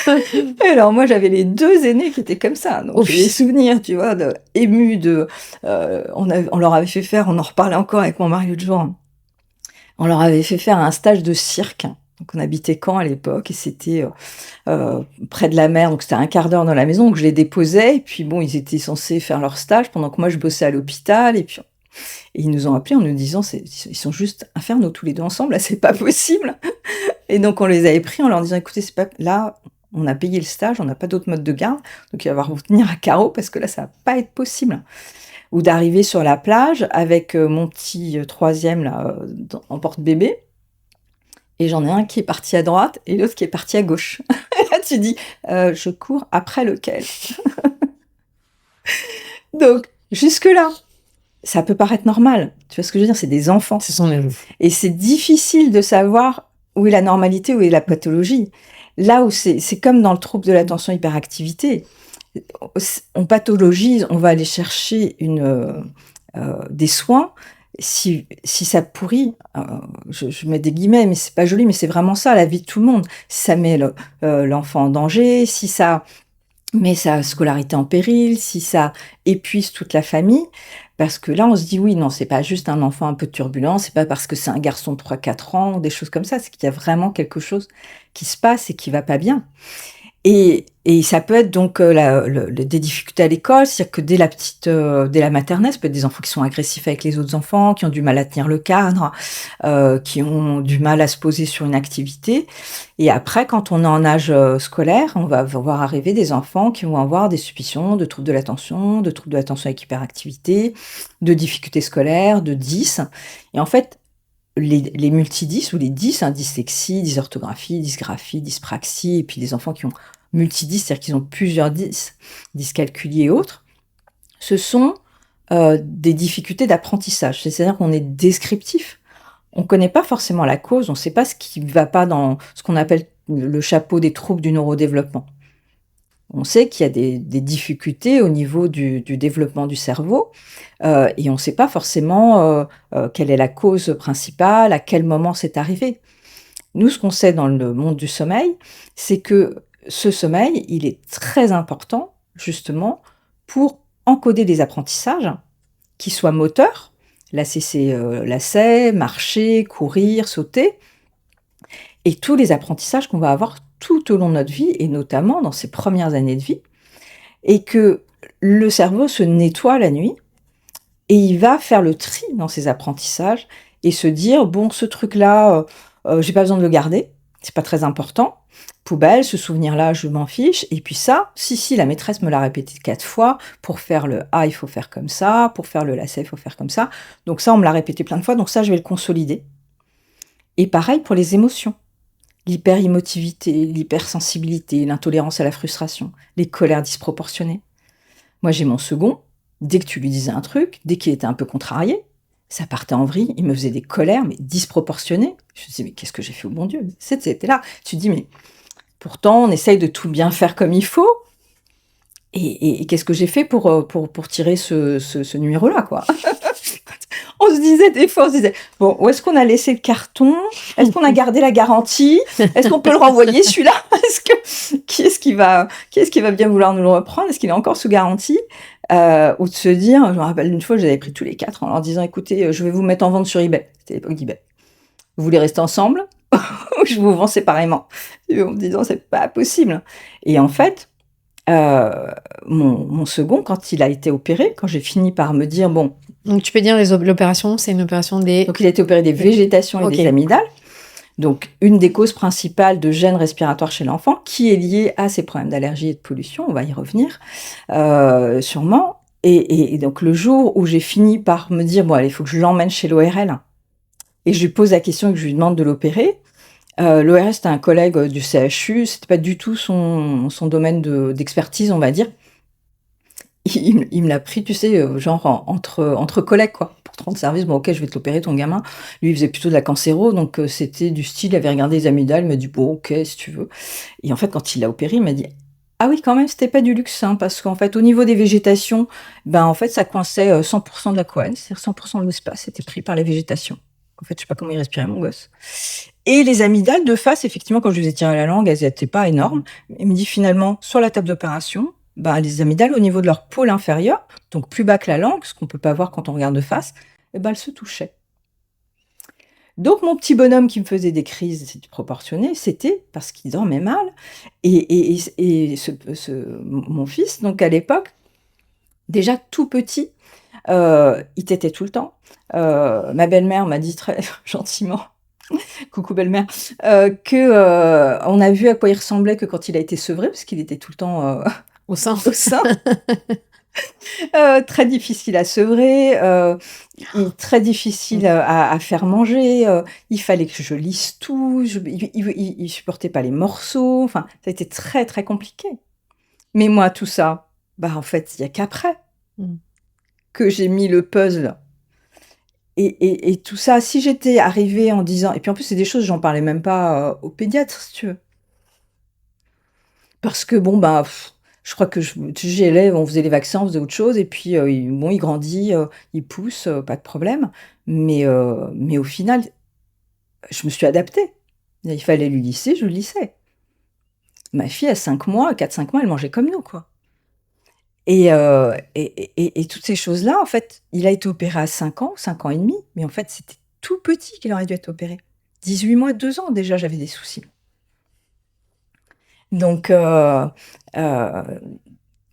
Et alors moi j'avais les 2 aînés qui étaient comme ça, donc j'ai des souvenirs, tu vois, émus on leur avait fait faire, on en reparlait encore avec mon mari l'autre jour, on leur avait fait faire un stage de cirque. Donc on habitait Caen à l'époque et c'était près de la mer, donc c'était un quart d'heure dans la maison, donc je les déposais et puis bon, ils étaient censés faire leur stage pendant que moi je bossais à l'hôpital et ils nous ont appelés en nous disant ils sont juste infernaux tous les deux ensemble, là c'est pas possible. Et donc on les avait pris en leur disant écoutez, c'est pas là, on a payé le stage, on n'a pas d'autre mode de garde, donc il va falloir vous tenir à carreau parce que là ça va pas être possible. Ou d'arriver sur la plage avec mon petit troisième là en porte-bébé. Et j'en ai un qui est parti à droite et l'autre qui est parti à gauche. Et là, tu dis, je cours après lequel? Donc, jusque-là, ça peut paraître normal. Tu vois ce que je veux dire? C'est des enfants. Ce sont les... Et c'est difficile de savoir où est la normalité, où est la pathologie. Là où c'est comme dans le trouble de l'attention hyperactivité. On pathologise, on va aller chercher des soins. Si ça pourrit, je mets des guillemets, mais c'est pas joli, mais c'est vraiment ça, la vie de tout le monde. Si ça met l'enfant en danger, si ça met sa scolarité en péril, si ça épuise toute la famille, parce que là, on se dit, oui, non, c'est pas juste un enfant un peu turbulent, c'est pas parce que c'est un garçon de 3-4 ans, des choses comme ça, c'est qu'il y a vraiment quelque chose qui se passe et qui va pas bien. Et ça peut être donc des difficultés à l'école, c'est-à-dire que dès la maternelle, ça peut être des enfants qui sont agressifs avec les autres enfants, qui ont du mal à tenir le cadre, qui ont du mal à se poser sur une activité. Et après, quand on est en âge scolaire, on va voir arriver des enfants qui vont avoir des suspicions de troubles de l'attention avec hyperactivité, de difficultés scolaires, de 10. Et en fait, les multi-10 ou les 10, dyslexie, dysorthographie, dysgraphie, dyspraxie, et puis les enfants qui ont multi-10, c'est-à-dire qu'ils ont plusieurs 10, dyscalculie et autres, ce sont des difficultés d'apprentissage. C'est-à-dire qu'on est descriptif. On ne connaît pas forcément la cause, on ne sait pas ce qui ne va pas dans ce qu'on appelle le chapeau des troubles du neurodéveloppement. On sait qu'il y a des difficultés au niveau du développement du cerveau et on ne sait pas forcément quelle est la cause principale, à quel moment c'est arrivé. Nous, ce qu'on sait dans le monde du sommeil, c'est que ce sommeil, il est très important justement pour encoder des apprentissages qui soient moteurs. Là, c'est lacet, marcher, courir, sauter. Et tous les apprentissages qu'on va avoir tout au long de notre vie, et notamment dans ces premières années de vie, et que le cerveau se nettoie la nuit, et il va faire le tri dans ses apprentissages, et se dire, bon, ce truc-là, j'ai pas besoin de le garder, c'est pas très important, poubelle, ce souvenir-là, je m'en fiche, et puis ça, si, la maîtresse me l'a répété 4 fois, pour faire le A, il faut faire comme ça, pour faire le lacet, il faut faire comme ça, donc ça, on me l'a répété plein de fois, donc ça, je vais le consolider. Et pareil pour les émotions. L'hyperémotivité, l'hypersensibilité, l'intolérance à la frustration, les colères disproportionnées. Moi, j'ai mon second, dès que tu lui disais un truc, dès qu'il était un peu contrarié, ça partait en vrille, il me faisait des colères, mais disproportionnées. Je me disais, mais qu'est-ce que j'ai fait au bon Dieu? C'était là. Tu te dis, mais pourtant, on essaye de tout bien faire comme il faut. Et qu'est-ce que j'ai fait pour tirer ce numéro-là, quoi? On se disait des fois, bon, où est-ce qu'on a laissé le carton? Est-ce qu'on a gardé la garantie? Est-ce qu'on peut le renvoyer celui-là? Qui est-ce qui va bien vouloir nous le reprendre? Est-ce qu'il est encore sous garantie? Ou de se dire, je me rappelle une fois, j'avais pris tous les 4 en leur disant, écoutez, je vais vous mettre en vente sur eBay. C'était l'époque d'eBay. Vous voulez rester ensemble? Ou je vous vends séparément? Et en me disant, c'est pas possible. Et en fait, mon second, quand il a été opéré, quand j'ai fini par me dire, bon. Donc tu peux dire l'opération, c'est une opération des... Donc il a été opéré des végétations et des amygdales. Donc une des causes principales de gènes respiratoires chez l'enfant qui est liée à ces problèmes d'allergie et de pollution, on va y revenir sûrement. Et donc le jour où j'ai fini par me dire, bon allez, il faut que je l'emmène chez l'ORL, et je lui pose la question et que je lui demande de l'opérer, l'ORL c'était un collègue du CHU, c'était pas du tout son domaine d'expertise, on va dire. Il me l'a pris, tu sais, genre entre collègues, quoi, pour te rendre service. Bon, ok, je vais te l'opérer, ton gamin. Lui, il faisait plutôt de la cancéro, donc c'était du style, il avait regardé les amygdales, il m'a dit, bon, ok, si tu veux. Et en fait, quand il l'a opéré, il m'a dit, Ah oui, quand même, c'était pas du luxe, hein, parce qu'en fait, au niveau des végétations, en fait, ça coinçait 100% de la couenne, c'est-à-dire 100% de l'espace était pris par les végétations. En fait, je sais pas comment il respirait, mon gosse. Et les amygdales de face, effectivement, quand je lui ai tiré la langue, elles étaient pas énormes. Il me dit finalement, sur la table d'opération, les amygdales, au niveau de leur pôle inférieur, donc plus bas que la langue, ce qu'on peut pas voir quand on regarde de face, elles se touchaient. Donc mon petit bonhomme qui me faisait des crises proportionnées, c'était parce qu'il dormait mal. Et mon fils, donc à l'époque, déjà tout petit, il tétait tout le temps. Ma belle-mère m'a dit très gentiment, coucou belle-mère, on a vu à quoi il ressemblait que quand il a été sevré, parce qu'il était tout le temps Au sein. au sein. Très difficile à sevrer, très difficile à faire manger, il fallait que je lisse tout, il supportait pas les morceaux, enfin, ça a été très, très compliqué. Mais moi, tout ça, en fait, il y a qu'après que j'ai mis le puzzle et tout ça, si j'étais arrivée en disant et puis en plus, c'est des choses, j'en parlais même pas, au pédiatre, si tu veux. Parce que je crois que j'y allais, on faisait les vaccins, on faisait autre chose et puis, il grandit, il pousse, pas de problème. Mais au final, je me suis adaptée. Il fallait lui lisser, je lissais. Ma fille à 5 mois, 4-5 mois, elle mangeait comme nous, quoi. Et toutes ces choses-là, en fait, il a été opéré à 5 ans et demi, mais en fait, c'était tout petit qu'il aurait dû être opéré. 18 mois, 2 ans déjà, j'avais des soucis. Donc,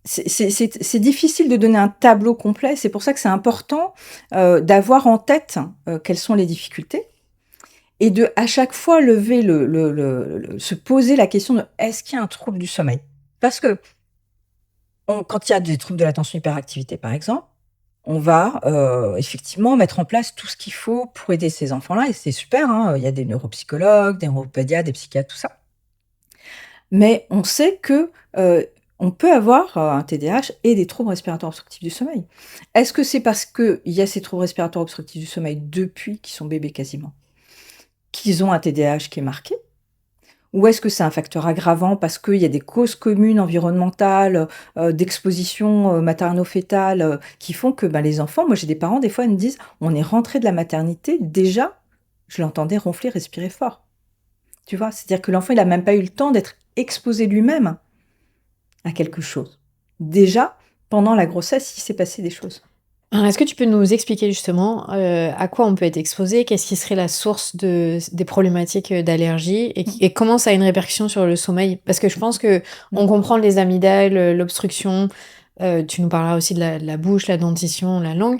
c'est difficile de donner un tableau complet. C'est pour ça que c'est important d'avoir en tête quelles sont les difficultés et de à chaque fois lever se poser la question de est-ce qu'il y a un trouble du sommeil? Parce que quand il y a des troubles de l'attention hyperactivité, par exemple, on va effectivement mettre en place tout ce qu'il faut pour aider ces enfants-là et c'est super, hein. Il y a des neuropsychologues, des neuropédiatres, des psychiatres, tout ça. Mais on sait que, on peut avoir, un TDAH et des troubles respiratoires obstructifs du sommeil. Est-ce que c'est parce qu'il y a ces troubles respiratoires obstructifs du sommeil depuis qu'ils sont bébés quasiment, qu'ils ont un TDAH qui est marqué? Ou est-ce que c'est un facteur aggravant parce qu'il y a des causes communes environnementales, d'exposition, materno-fétale, qui font que, les enfants moi j'ai des parents des fois ils me disent: «On est rentrés de la maternité, déjà, je l'entendais ronfler, respirer fort». Tu vois? C'est-à-dire que l'enfant il a même pas eu le temps d'être exposé lui-même à quelque chose. Déjà, pendant la grossesse, il s'est passé des choses. Alors, est-ce que tu peux nous expliquer justement, à quoi on peut être exposé? Qu'est-ce qui serait la source des problématiques, d'allergie et comment ça a une répercussion sur le sommeil? Parce que je pense qu'on comprend les amygdales, l'obstruction, tu nous parleras aussi de la bouche, la dentition, la langue,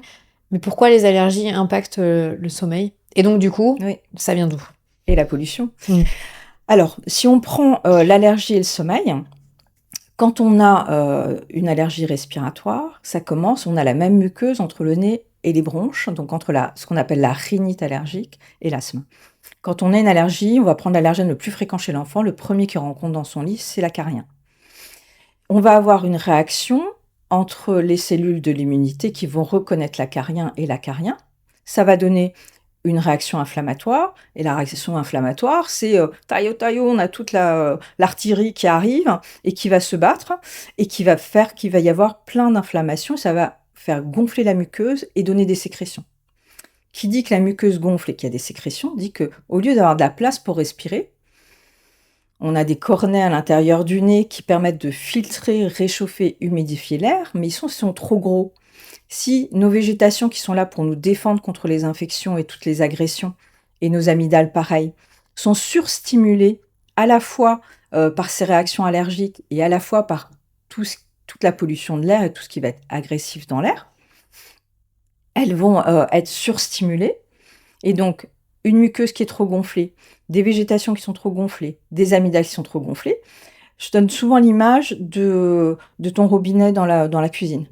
mais pourquoi les allergies impactent, le sommeil? Et donc du coup, Oui, ça vient d'où? et la pollution. Alors, si on prend, l'allergie et le sommeil, quand on a, une allergie respiratoire, ça commence on a la même muqueuse entre le nez et les bronches, donc entre ce qu'on appelle la rhinite allergique et l'asthme. Quand on a une allergie, on va prendre l'allergène le plus fréquent chez l'enfant, le premier qu'il rencontre dans son lit, c'est l'acarien. On va avoir une réaction entre les cellules de l'immunité qui vont reconnaître l'acarien et l'acarien. Ça va donner une réaction inflammatoire et la réaction inflammatoire, c'est, taillot, taillot, on a toute l'artillerie qui arrive et qui va se battre et qui va faire qu'il va y avoir plein d'inflammations. Ça va faire gonfler la muqueuse et donner des sécrétions. Qui dit que la muqueuse gonfle et qu'il y a des sécrétions, dit qu'au lieu d'avoir de la place pour respirer, on a des cornets à l'intérieur du nez qui permettent de filtrer, réchauffer, humidifier l'air, mais ils sont trop gros. Si nos végétations qui sont là pour nous défendre contre les infections et toutes les agressions, et nos amygdales pareil, sont surstimulées à la fois par ces réactions allergiques et à la fois par toute la pollution de l'air et tout ce qui va être agressif dans l'air, elles vont être surstimulées et donc une muqueuse qui est trop gonflée, des végétations qui sont trop gonflées, des amygdales qui sont trop gonflées. Je donne souvent l'image de ton robinet dans la cuisine.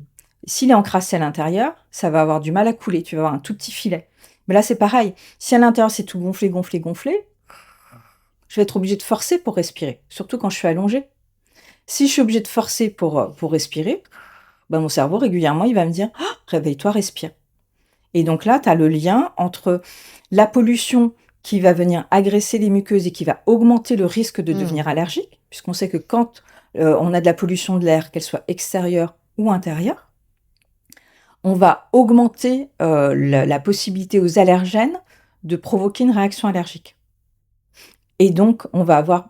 S'il est encrassé à l'intérieur, ça va avoir du mal à couler, tu vas avoir un tout petit filet. Mais là, c'est pareil. Si à l'intérieur, c'est tout gonflé, gonflé, gonflé, je vais être obligée de forcer pour respirer, surtout quand je suis allongée. Si je suis obligée de forcer pour respirer, mon cerveau, régulièrement, il va me dire « Réveille-toi, respire ». Et donc là, tu as le lien entre la pollution qui va venir agresser les muqueuses et qui va augmenter le risque de devenir allergique, puisqu'on sait que quand on a de la pollution de l'air, qu'elle soit extérieure ou intérieure, on va augmenter la possibilité aux allergènes de provoquer une réaction allergique. Et donc, on va avoir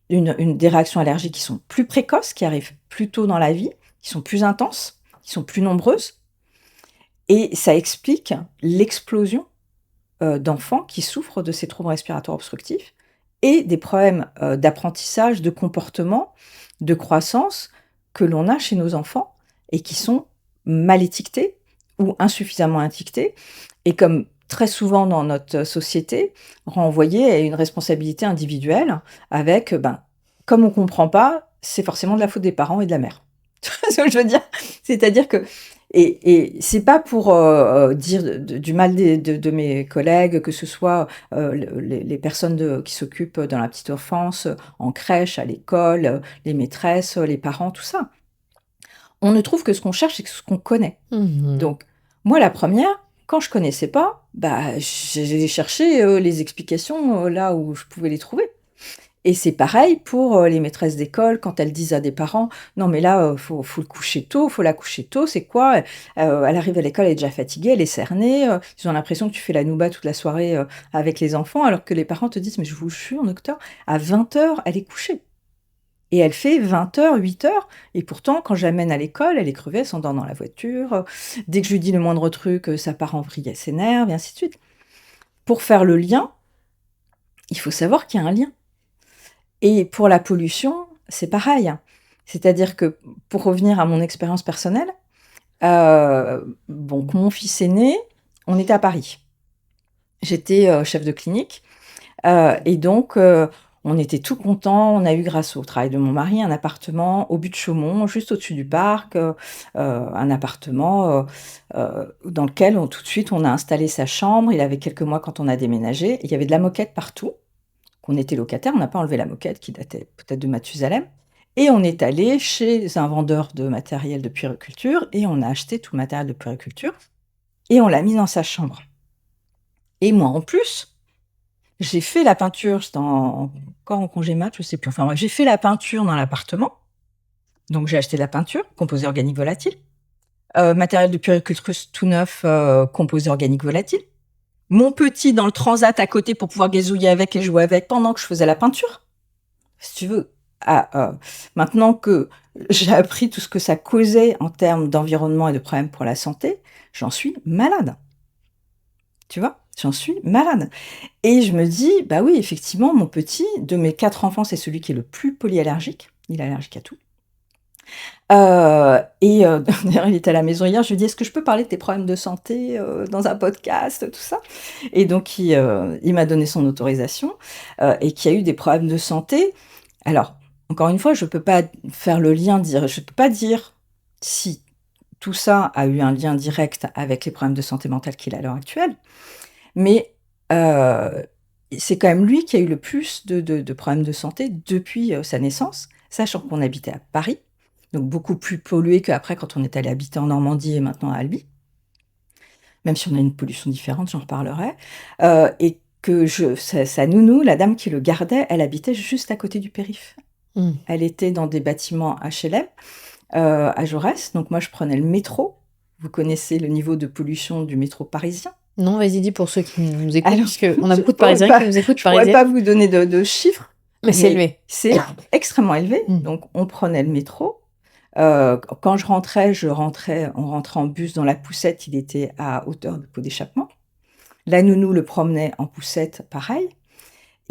des réactions allergiques qui sont plus précoces, qui arrivent plus tôt dans la vie, qui sont plus intenses, qui sont plus nombreuses. Et ça explique l'explosion d'enfants qui souffrent de ces troubles respiratoires obstructifs et des problèmes d'apprentissage, de comportement, de croissance que l'on a chez nos enfants et qui sont mal étiquetés ou insuffisamment étiquetés. Et comme très souvent dans notre société, renvoyés à une responsabilité individuelle avec, comme on ne comprend pas, c'est forcément de la faute des parents et de la mère. Tu vois ce que je veux dire? C'est-à-dire que et c'est pas pour dire du mal de mes collègues, que ce soit les personnes qui s'occupent dans la petite enfance, en crèche, à l'école, les maîtresses, les parents, tout ça. On ne trouve que ce qu'on cherche, c'est ce qu'on connaît. Donc, moi, la première, quand je connaissais pas, j'ai cherché les explications là où je pouvais les trouver. Et c'est pareil pour les maîtresses d'école quand elles disent à des parents: «Non mais là, faut le coucher tôt, faut la coucher tôt, c'est quoi? Elle arrive à l'école, elle est déjà fatiguée, elle est cernée, ils ont l'impression que tu fais la nouba toute la soirée, avec les enfants», alors que les parents te disent: «Mais je vous jure docteur, à 20h, elle est couchée». Et elle fait 20h, 8h et pourtant quand je l'amène à l'école, elle est crevée, elle s'endort dans la voiture, dès que je lui dis le moindre truc, ça part en vrille, elle s'énerve et ainsi de suite. Pour faire le lien, il faut savoir qu'il y a un lien. Et pour la pollution, c'est pareil. C'est-à-dire que, pour revenir à mon expérience personnelle, quand mon fils est né, on était à Paris. J'étais chef de clinique et donc on était tout contents. On a eu, grâce au travail de mon mari, un appartement au but de Chaumont, juste au-dessus du parc, un appartement dans lequel tout de suite on a installé sa chambre. Il avait quelques mois quand on a déménagé. Il y avait de la moquette partout. On était locataire, on n'a pas enlevé la moquette qui datait peut-être de Mathusalem et on est allé chez un vendeur de matériel de puériculture et on a acheté tout le matériel de puériculture et on l'a mis dans sa chambre. Et moi, en plus, j'ai fait la peinture, j'étais encore en congé mat, je sais plus, enfin j'ai fait la peinture dans l'appartement. Donc j'ai acheté de la peinture, composé organique volatile, matériel de puériculture tout neuf, composé organique volatile. Mon petit dans le transat à côté pour pouvoir gazouiller avec et jouer avec pendant que je faisais la peinture. Si tu veux, maintenant que j'ai appris tout ce que ça causait en termes d'environnement et de problèmes pour la santé, j'en suis malade. Tu vois? J'en suis malade. Et je me dis: «Bah oui, effectivement, mon petit, de mes 4 enfants, c'est celui qui est le plus polyallergique. Il est allergique à tout». D'ailleurs, il était à la maison hier, je lui ai dit: «Est-ce que je peux parler de tes problèmes de santé, dans un podcast?» tout ça. Et donc il m'a donné son autorisation, et qui a eu des problèmes de santé. Alors, encore une fois, je peux pas faire le lien, je peux pas dire si tout ça a eu un lien direct avec les problèmes de santé mentale qu'il a à l'heure actuelle, mais c'est quand même lui qui a eu le plus de problèmes de santé depuis sa naissance, sachant qu'on habitait à Paris. Donc beaucoup plus pollué qu'après quand on est allé habiter en Normandie et maintenant à Albi. Même si on a une pollution différente, j'en reparlerai. Et que sa nounou, la dame qui le gardait, elle habitait juste à côté du périph'. Elle était dans des bâtiments HLM à Jaurès. Donc moi, je prenais le métro. Vous connaissez le niveau de pollution du métro parisien? Non, vas-y, dis pour ceux qui nous écoutent, Alors, parce qu'on a beaucoup de Parisiens qui nous écoutent. Je ne pourrais pas vous donner de chiffres. Mais c'est élevé. C'est extrêmement élevé. Donc on prenait le métro. Quand on rentrait en bus dans la poussette, il était à hauteur de pot d'échappement. La nounou le promenait en poussette, pareil.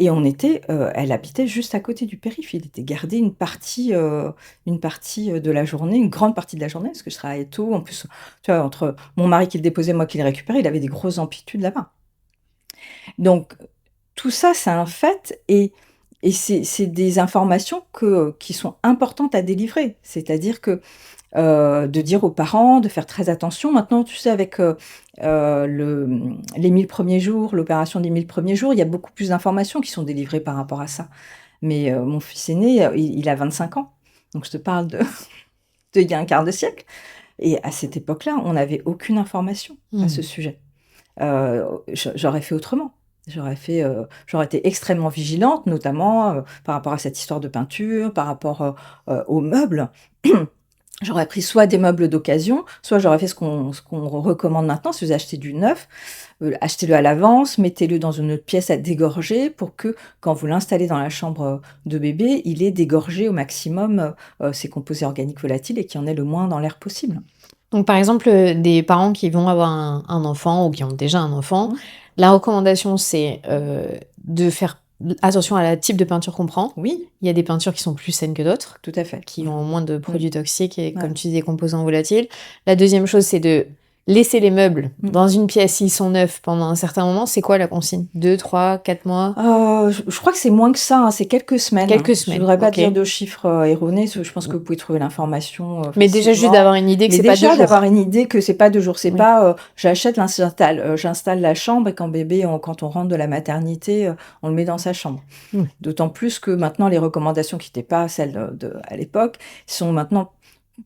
Et elle habitait juste à côté du périph'. Il était gardé une partie de la journée, une grande partie de la journée, parce que je travaillais tôt. En plus, tu vois, entre mon mari qui le déposait, moi qui le récupérais, il avait des grosses amplitudes là-bas. Donc, tout ça, c'est un fait et c'est des informations qui sont importantes à délivrer. C'est-à-dire que de dire aux parents de faire très attention. Maintenant, tu sais, avec les 1000 premiers jours, l'opération des 1000 premiers jours, il y a beaucoup plus d'informations qui sont délivrées par rapport à ça. Mais mon fils aîné, il a 25 ans. Donc, je te parle d'il y a un quart de siècle. Et à cette époque-là, on n'avait aucune information à ce sujet. J'aurais fait autrement. J'aurais été extrêmement vigilante, notamment, par rapport à cette histoire de peinture, par rapport, aux meubles. J'aurais pris soit des meubles d'occasion, soit j'aurais fait ce qu'on recommande maintenant. Si vous achetez du neuf, achetez-le à l'avance, mettez-le dans une autre pièce à dégorger pour que, quand vous l'installez dans la chambre, de bébé, il ait dégorgé au maximum, ses composés organiques volatiles et qu'il y en ait le moins dans l'air possible. Donc, par exemple, des parents qui vont avoir un enfant ou qui ont déjà un enfant, Mmh. la recommandation, c'est de faire attention à la type de peinture qu'on prend. Oui, Il y a des peintures qui sont plus saines que d'autres, tout à fait. qui ont moins de produits toxiques et, Ouais. comme tu dis, des composants volatiles. La deuxième chose, c'est de laisser les meubles dans une pièce s'ils sont neufs pendant un certain moment. C'est quoi la consigne? 2, 3, 4 mois? Je crois que c'est moins que ça, hein, c'est quelques semaines. Quelques Je semaines, voudrais pas ok. dire de chiffres erronés, parce que je pense que vous pouvez trouver l'information Mais déjà, juste facilement. d'avoir une idée que Mais c'est pas 2 déjà jours. d'avoir une idée que c'est pas 2 jours, c'est Oui. pas j'achète, j'installe. J'installe la chambre et quand quand on rentre de la maternité, on le met dans sa chambre. Mm. D'autant plus que maintenant, les recommandations qui n'étaient pas celles à l'époque sont maintenant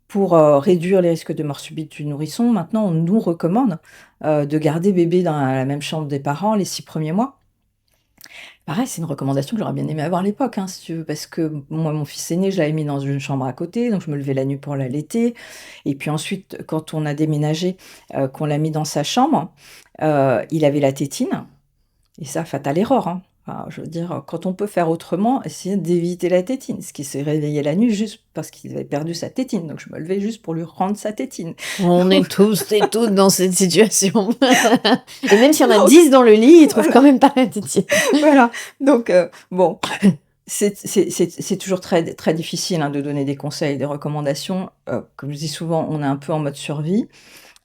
pour réduire les risques de mort subite du nourrisson. Maintenant, on nous recommande de garder bébé dans la même chambre des parents les 6 premiers mois. Pareil, c'est une recommandation que j'aurais bien aimé avoir à l'époque, hein, si tu veux, parce que moi, mon fils aîné, je l'avais mis dans une chambre à côté, donc je me levais la nuit pour l'allaiter. Et puis ensuite, quand on a déménagé, qu'on l'a mis dans sa chambre, il avait la tétine. Et ça, fatale erreur, hein. Enfin, je veux dire, quand on peut faire autrement, essayez d'éviter la tétine. Ce qui s'est réveillé la nuit juste parce qu'il avait perdu sa tétine. Donc je me levais juste pour lui rendre sa tétine. On est tous et toutes dans cette situation. Et même s'il y en a 10 dans le lit, ils trouvent quand même pas la tétine. Voilà. Donc, bon, c'est toujours très, très difficile, hein, de donner des conseils, des recommandations. Comme je dis souvent, on est un peu en mode survie.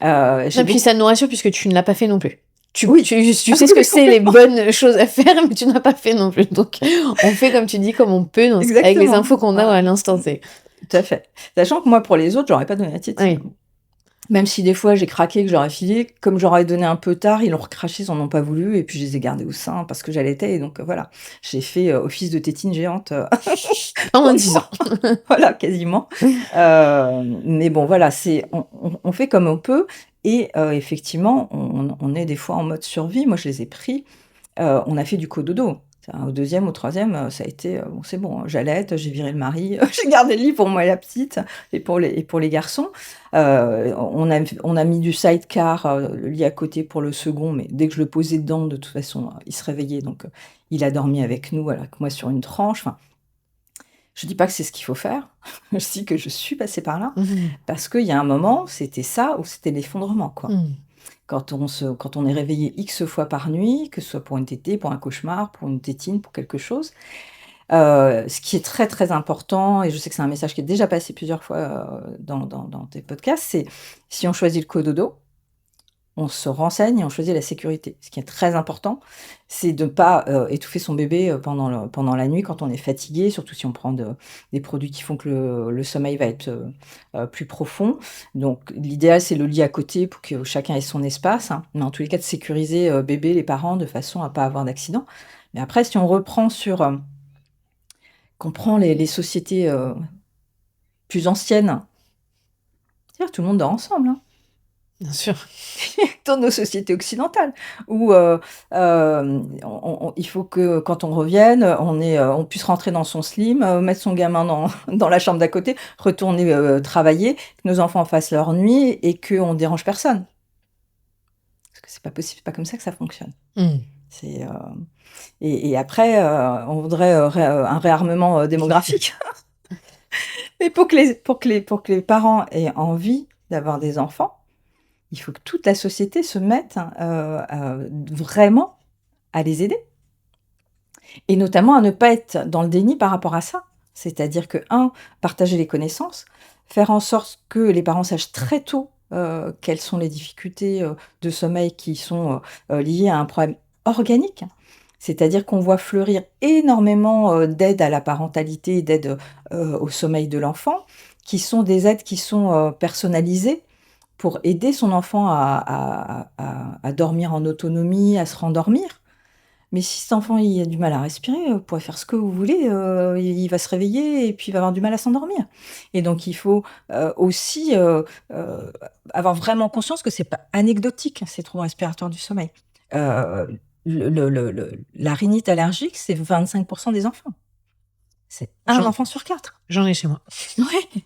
Et puis ça nous rassure puisque tu ne l'as pas fait non plus. Oui. Tu sais ce que c'est les bonnes choses à faire, mais tu n'as pas fait non plus. Donc, on fait, comme tu dis, comme on peut, avec les Exactement. infos qu'on a Voilà. à l'instant T. Tout à fait. Sachant que moi, pour les autres, j'aurais pas donné la tétine. Oui. Même si des fois j'ai craqué, que j'aurais filé, comme j'aurais donné un peu tard, ils l'ont recraché, ils en ont pas voulu, et puis je les ai gardés au sein parce que j'allaitais, et donc voilà. J'ai fait office de tétine géante Pendant 10 ans. voilà, quasiment. Mais bon, voilà, on fait comme on peut, et effectivement, on est des fois en mode survie. Moi, je les ai pris. On a fait du cododo. Au deuxième, au troisième, ça a été bon, c'est bon, j'allaite, j'ai viré le mari, j'ai gardé le lit pour moi et la petite, et pour les garçons. On a mis du sidecar, le lit à côté pour le second, mais dès que je le posais dedans, de toute façon, il se réveillait, donc il a dormi avec nous, voilà, moi sur une tranche. Enfin, je dis pas que c'est ce qu'il faut faire, je dis que je suis passée par là, parce qu'il y a un moment, c'était ça ou c'était l'effondrement, quoi. Quand on est réveillé X fois par nuit, que ce soit pour une tétée, pour un cauchemar, pour une tétine, pour quelque chose. Ce qui est très, très important, et je sais que c'est un message qui est déjà passé plusieurs fois dans tes podcasts, c'est si on choisit le cododo, on se renseigne et on choisit la sécurité. Ce qui est très important, c'est de ne pas étouffer son bébé pendant la nuit quand on est fatigué, surtout si on prend des produits qui font que le sommeil va être plus profond. Donc l'idéal, c'est le lit à côté pour que chacun ait son espace, hein. Mais en tous les cas, de sécuriser bébé, les parents, de façon à ne pas avoir d'accident. Mais après, si on reprend qu'on prend les sociétés plus anciennes, c'est-à-dire tout le monde dort ensemble, hein. Bien sûr. Dans nos sociétés occidentales, où il faut que quand on revienne, on puisse rentrer dans son slim, mettre son gamin dans la chambre d'à côté, retourner travailler, que nos enfants fassent leur nuit et qu'on ne dérange personne. Parce que c'est pas possible, c'est pas comme ça que ça fonctionne. C'est, et après, on voudrait un réarmement démographique. Mais pour que les parents aient envie d'avoir des enfants, il faut que toute la société se mette vraiment à les aider. Et notamment à ne pas être dans le déni par rapport à ça. C'est-à-dire que, partager les connaissances, faire en sorte que les parents sachent très tôt quelles sont les difficultés de sommeil qui sont liées à un problème organique. C'est-à-dire qu'on voit fleurir énormément d'aides à la parentalité, d'aides au sommeil de l'enfant, qui sont des aides qui sont personnalisées pour aider son enfant à dormir en autonomie, à se rendormir. Mais si cet enfant il a du mal à respirer, vous pourrez faire ce que vous voulez, il va se réveiller et puis il va avoir du mal à s'endormir. Et donc il faut aussi avoir vraiment conscience que c'est pas anecdotique, ces troubles respiratoires du sommeil. la rhinite allergique, c'est 25% des enfants. C'est un enfant sur 4. J'en ai chez moi. Ouais.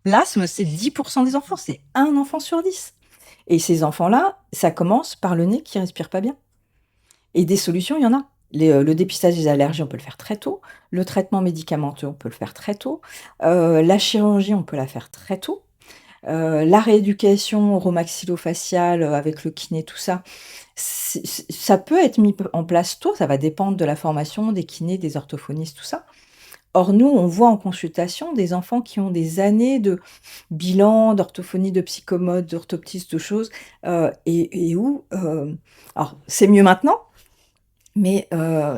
L'asthme, c'est 10% des enfants, c'est un enfant sur 10. Et ces enfants-là, ça commence par le nez qui respire pas bien. Et des solutions, il y en a. Le dépistage des allergies, on peut le faire très tôt. Le traitement médicamenteux, on peut le faire très tôt. La chirurgie, on peut la faire très tôt. La rééducation oromaxillofaciale avec le kiné, tout ça, ça peut être mis en place tôt. Ça va dépendre de la formation des kinés, des orthophonistes, tout ça. Or, nous, on voit en consultation des enfants qui ont des années de bilan, d'orthophonie, de psychomote, d'orthoptiste, de choses, et où... alors, c'est mieux maintenant, mais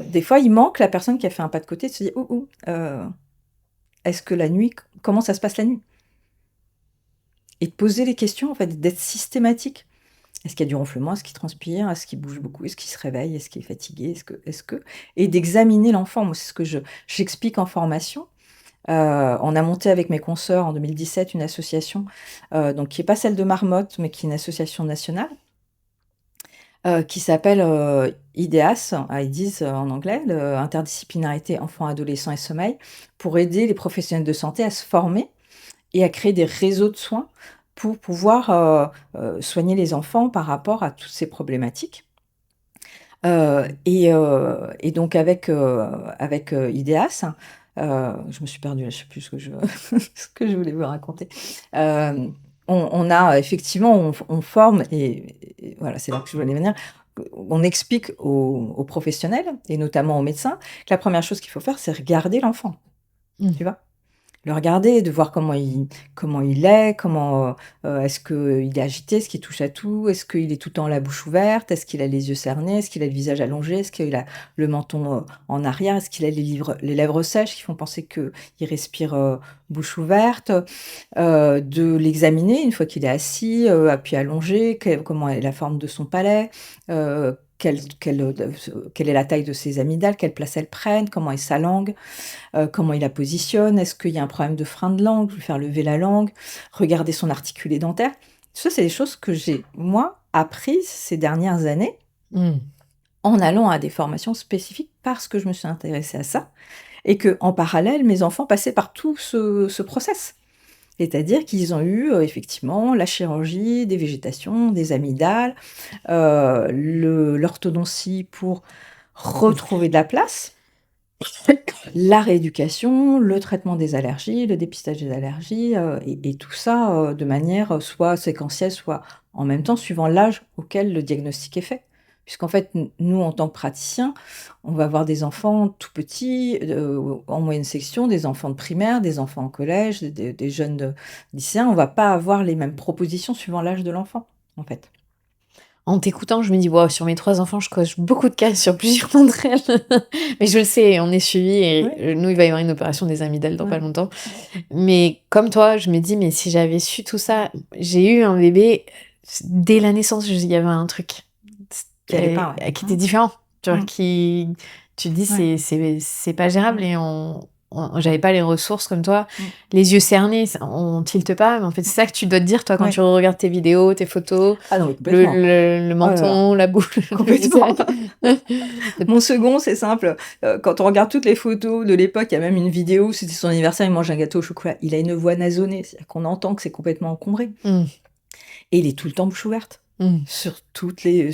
des fois, il manque la personne qui a fait un pas de côté de se dire, est-ce que la nuit, comment ça se passe la nuit? Et de poser les questions, en fait, d'être systématique. Est-ce qu'il y a du ronflement? Est-ce qu'il transpire? Est-ce qu'il bouge beaucoup? Est-ce qu'il se réveille? Est-ce qu'il est fatigué? Est-ce que... Et d'examiner l'enfant. Moi, c'est ce que j'explique en formation. On a monté avec mes consoeurs en 2017 une association, donc qui n'est pas celle de Marmotte, mais qui est une association nationale, qui s'appelle IDEAS, IDEAS en anglais, Interdisciplinarité enfants, adolescents et sommeil, pour aider les professionnels de santé à se former et à créer des réseaux de soins pour pouvoir soigner les enfants par rapport à toutes ces problématiques. Et donc avec IDEAS, je me suis perdue, je ne sais plus ce que je voulais vous raconter. On a effectivement, on forme, et voilà, c'est là que je voulais venir. On explique aux professionnels, et notamment aux médecins, que la première chose qu'il faut faire, c'est regarder l'enfant. Tu vois? Le regarder, de voir comment il est, est-ce qu'il est agité, est-ce qu'il touche à tout, est-ce qu'il est tout le temps la bouche ouverte, est-ce qu'il a les yeux cernés, est-ce qu'il a le visage allongé, est-ce qu'il a le menton en arrière, est-ce qu'il a les lèvres sèches qui font penser qu'il respire bouche ouverte, de l'examiner une fois qu'il est assis, appuyé allongé, comment est la forme de son palais, quelle est la taille de ses amygdales, quelle place elles prennent, comment est sa langue, comment il la positionne, est-ce qu'il y a un problème de frein de langue, lui faire lever la langue, regarder son articulé dentaire. Ça, c'est des choses que j'ai, moi, apprises ces dernières années en allant à des formations spécifiques parce que je me suis intéressée à ça et que en parallèle, mes enfants passaient par tout ce process. C'est-à-dire qu'ils ont eu effectivement la chirurgie, des végétations, des amygdales, l'orthodontie pour retrouver de la place, la rééducation, le traitement des allergies, le dépistage des allergies, et tout ça de manière soit séquentielle, soit en même temps, suivant l'âge auquel le diagnostic est fait. Puisqu'en fait, nous, en tant que praticiens, on va avoir des enfants tout petits, en moyenne section, des enfants de primaire, des enfants en collège, des jeunes lycéens. On ne va pas avoir les mêmes propositions suivant l'âge de l'enfant, en fait. En t'écoutant, je me dis, wow, sur mes 3 enfants, je coche beaucoup de cases sur plusieurs d'entre elles. Mais je le sais, on est suivi et nous, il va y avoir une opération des amygdales dans pas longtemps. Mais comme toi, je me dis, mais si j'avais su tout ça, j'ai eu un bébé, dès la naissance, il y avait un truc qui était différent. Tu vois, tu te dis, c'est pas gérable et j'avais pas les ressources comme toi. Les yeux cernés, on tilte pas, mais en fait, c'est ça que tu dois te dire, toi, quand tu regardes tes vidéos, tes photos. Ah non, complètement. Le menton, la bouche. Complètement. Mon second, c'est simple. Quand on regarde toutes les photos de l'époque, il y a même une vidéo, c'était son anniversaire, il mange un gâteau au chocolat. Il a une voix nasonnée, c'est-à-dire qu'on entend que c'est complètement encombré. Et il est tout le temps bouche ouverte. Sur toutes les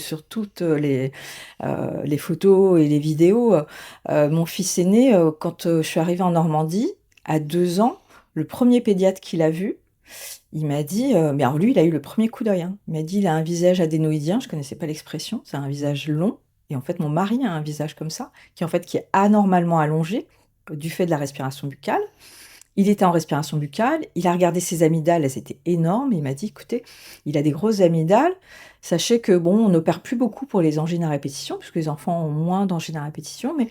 photos et les vidéos. Mon fils aîné, quand je suis arrivée en Normandie, à 2 ans, le premier pédiatre qu'il a vu, il m'a dit, mais alors lui, il a eu le premier coup d'œil. Il m'a dit, il a un visage adénoïdien, je connaissais pas l'expression, c'est un visage long. Et en fait, mon mari a un visage comme ça, qui est anormalement allongé du fait de la respiration buccale. Il était en respiration buccale, il a regardé ses amygdales, elles étaient énormes, et il m'a dit, écoutez, il a des grosses amygdales, sachez que on n'opère plus beaucoup pour les angines à répétition, puisque les enfants ont moins d'angines à répétition, mais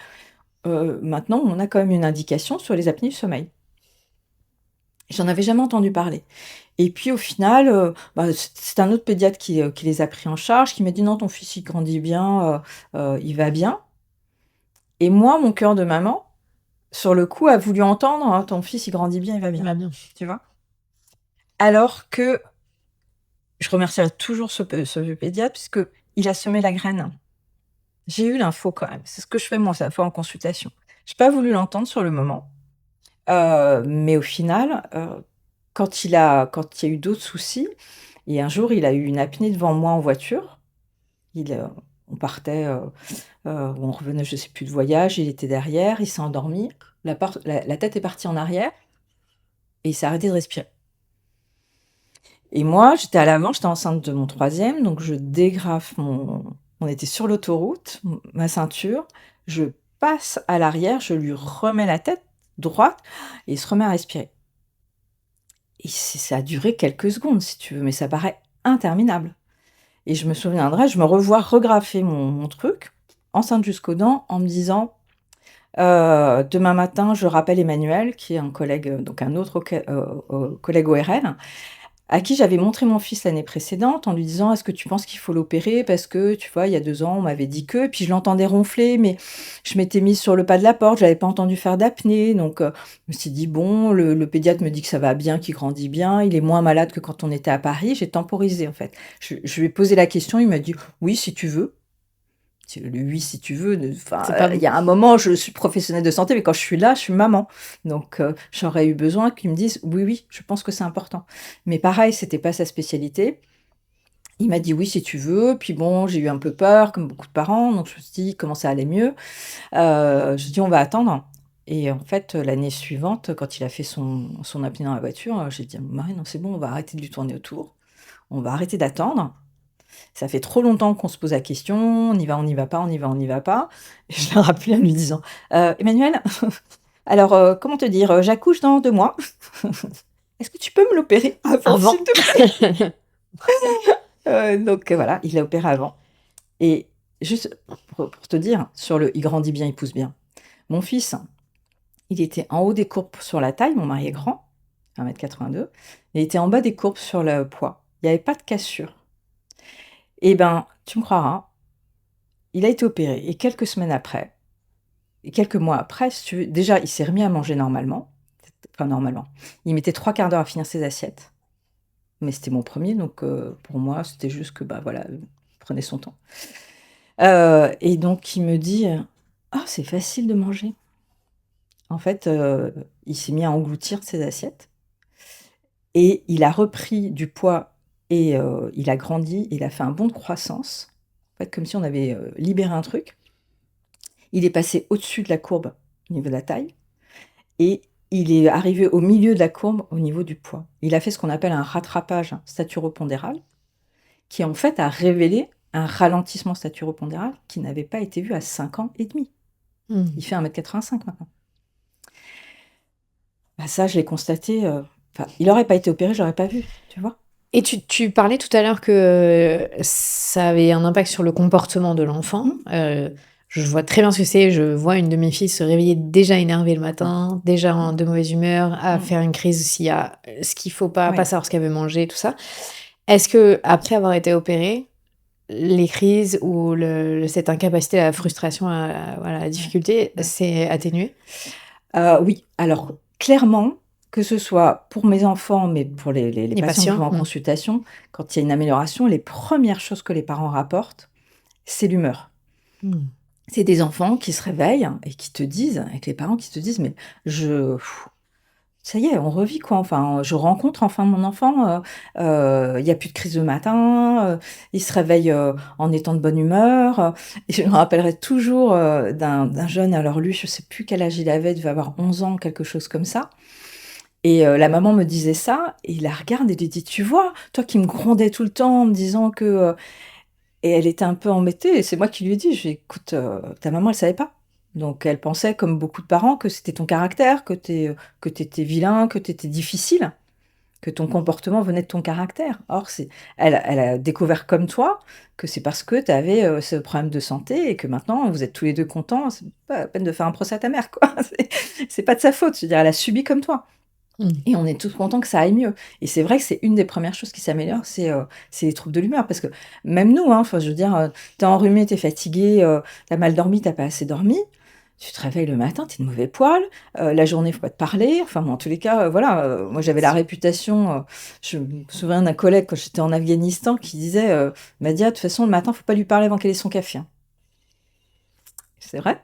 maintenant, on a quand même une indication sur les apnées du sommeil. J'en avais jamais entendu parler. Et puis au final, c'est un autre pédiatre qui les a pris en charge, qui m'a dit, non, ton fils, il grandit bien, il va bien. Et moi, mon cœur de maman, sur le coup, a voulu entendre, ton fils, il grandit bien, il va bien. Il va bien. Tu vois? Alors que je remercierai toujours ce pédiatre, puisqu'il a semé la graine. J'ai eu l'info quand même. C'est ce que je fais moi, cette fois en consultation. J'ai pas voulu l'entendre sur le moment, mais au final, quand il y a eu d'autres soucis et un jour, il a eu une apnée devant moi en voiture. Il, on partait, on revenait, je sais plus, de voyage, il était derrière, il s'est endormi, la tête est partie en arrière et il s'est arrêté de respirer. Et moi, j'étais à l'avant, j'étais enceinte de mon troisième, donc je dégrafe on était sur l'autoroute, ma ceinture, je passe à l'arrière, je lui remets la tête droite et il se remet à respirer. Et ça a duré quelques secondes, si tu veux, mais ça paraît interminable. Et je me souviendrai, je me revois regrafer mon truc, enceinte jusqu'aux dents, en me disant, demain matin, je rappelle Emmanuel, qui est un collègue, donc un autre collègue ORL, à qui j'avais montré mon fils l'année précédente en lui disant: «Est-ce que tu penses qu'il faut l'opérer? Parce que, tu vois, il y a 2 ans, on m'avait dit que» et puis je l'entendais ronfler, mais je m'étais mise sur le pas de la porte, je l'avais pas entendu faire d'apnée, donc je me suis dit: «Bon, le pédiatre me dit que ça va bien, qu'il grandit bien, il est moins malade que quand on était à Paris». J'ai temporisé, en fait. Je lui ai posé la question, il m'a dit: «Oui, si tu veux». Le «oui, si tu veux», enfin, C'est pas il y a un moment, je suis professionnelle de santé, mais quand je suis là, je suis maman. Donc, j'aurais eu besoin qu'ils me disent: «Oui, oui, je pense que c'est important». Mais pareil, c'était pas sa spécialité. Il m'a dit: «Oui, si tu veux». Puis bon, j'ai eu un peu peur, comme beaucoup de parents, donc je me suis dit: «Comment ça allait mieux?» Je dis: «On va attendre» et en fait, l'année suivante, quand il a fait son apnée dans la voiture, j'ai dit à mon mari: «Non, c'est bon, on va arrêter de lui tourner autour. On va arrêter d'attendre. Ça fait trop longtemps qu'on se pose la question, on y va, on n'y va pas, on y va, on n'y va pas». Et je l'ai rappelé en lui disant: Emmanuel, alors, comment te dire? J'accouche dans 2 mois. Est-ce que tu peux me l'opérer avant, avant. s'il te plaît?» Donc voilà, il l'a opéré avant et juste pour te dire, sur le «il grandit bien, il pousse bien», mon fils, il était en haut des courbes sur la taille, mon mari est grand, 1,82 m, il était en bas des courbes sur le poids. Il y avait pas de cassure. Et ben, tu me croiras, il a été opéré et quelques semaines après et quelques mois après, si tu veux, déjà, il s'est remis à manger normalement. Enfin normalement. Il mettait 3/4 d'heure à finir ses assiettes, mais c'était mon premier, donc pour moi, c'était juste que, bah, voilà, il prenait son temps. Et donc il me dit, «Ah, c'est facile de manger». En fait, il s'est mis à engloutir ses assiettes et il a repris du poids et il a grandi, il a fait un bond de croissance. En fait, comme si on avait, libéré un truc. Il est passé au-dessus de la courbe au niveau de la taille et il est arrivé au milieu de la courbe au niveau du poids. Il a fait ce qu'on appelle un rattrapage staturopondéral qui, en fait, a révélé un ralentissement staturopondéral qui n'avait pas été vu à 5 ans et demi. Il fait 1,85 m maintenant. Bah, ça, je l'ai constaté, enfin, il aurait pas été opéré, j'aurais pas vu, tu vois? Et tu parlais tout à l'heure que ça avait un impact sur le comportement de l'enfant. Je vois très bien ce que c'est. Je vois une de mes filles se réveiller déjà énervée le matin, déjà de mauvaise humeur, à faire une crise s'il y a ce qu'il faut pas, Oui. pas savoir ce qu'elle veut manger, tout ça. Est-ce que après avoir été opérée, les crises ou cette incapacité, la frustration, voilà, la difficulté, s'est atténuée? Oui, alors clairement, que ce soit pour mes enfants, mais pour les Les patients que je patients? vois en consultation, quand il y a une amélioration, les premières choses que les parents rapportent, c'est l'humeur. C'est des enfants qui se réveillent et qui te disent, avec les parents qui te disent: «Mais ça y est, on revit quoi, enfin, je rencontre enfin mon enfant, il y a plus de crise le matin, il se réveille, en étant de bonne humeur», et je me rappellerai toujours, d'un jeune, alors lui, je sais plus quel âge il avait, il devait avoir 11 ans, quelque chose comme ça, et la maman me disait ça et il la regarde et lui dit: «Tu vois, toi qui me grondais tout le temps en me disant que, et elle était un peu embêtée et c'est moi qui lui ai dit, je lui ai dit: «Écoute, ta maman, elle savait pas. Donc elle pensait, comme beaucoup de parents, que c'était ton caractère, que tu étais vilain, que tu étais difficile, que ton comportement venait de ton caractère. Or elle a découvert comme toi que c'est parce que tu avais, ce problème de santé et que maintenant vous êtes tous les 2 contents, c'est pas la peine de faire un procès à ta mère, quoi. C'est pas de sa faute, je veux dire, elle a subi comme toi». Et on est tous contents que ça aille mieux. Et c'est vrai que c'est une des premières choses qui s'améliorent, c'est les troubles de l'humeur. Parce que même nous, hein, enfin, je veux dire, tu enrhumé, tu fatigué, tu mal dormi, t'as pas assez dormi, tu te réveilles le matin, t'es de mauvais poil, la journée, faut pas te parler. Enfin bon, en tous les cas, voilà, moi j'avais la réputation, je me souviens d'un collègue quand j'étais en Afghanistan qui disait: «Madia, de toute façon, le matin, faut pas lui parler avant qu'elle ait son café, hein». c'est vrai.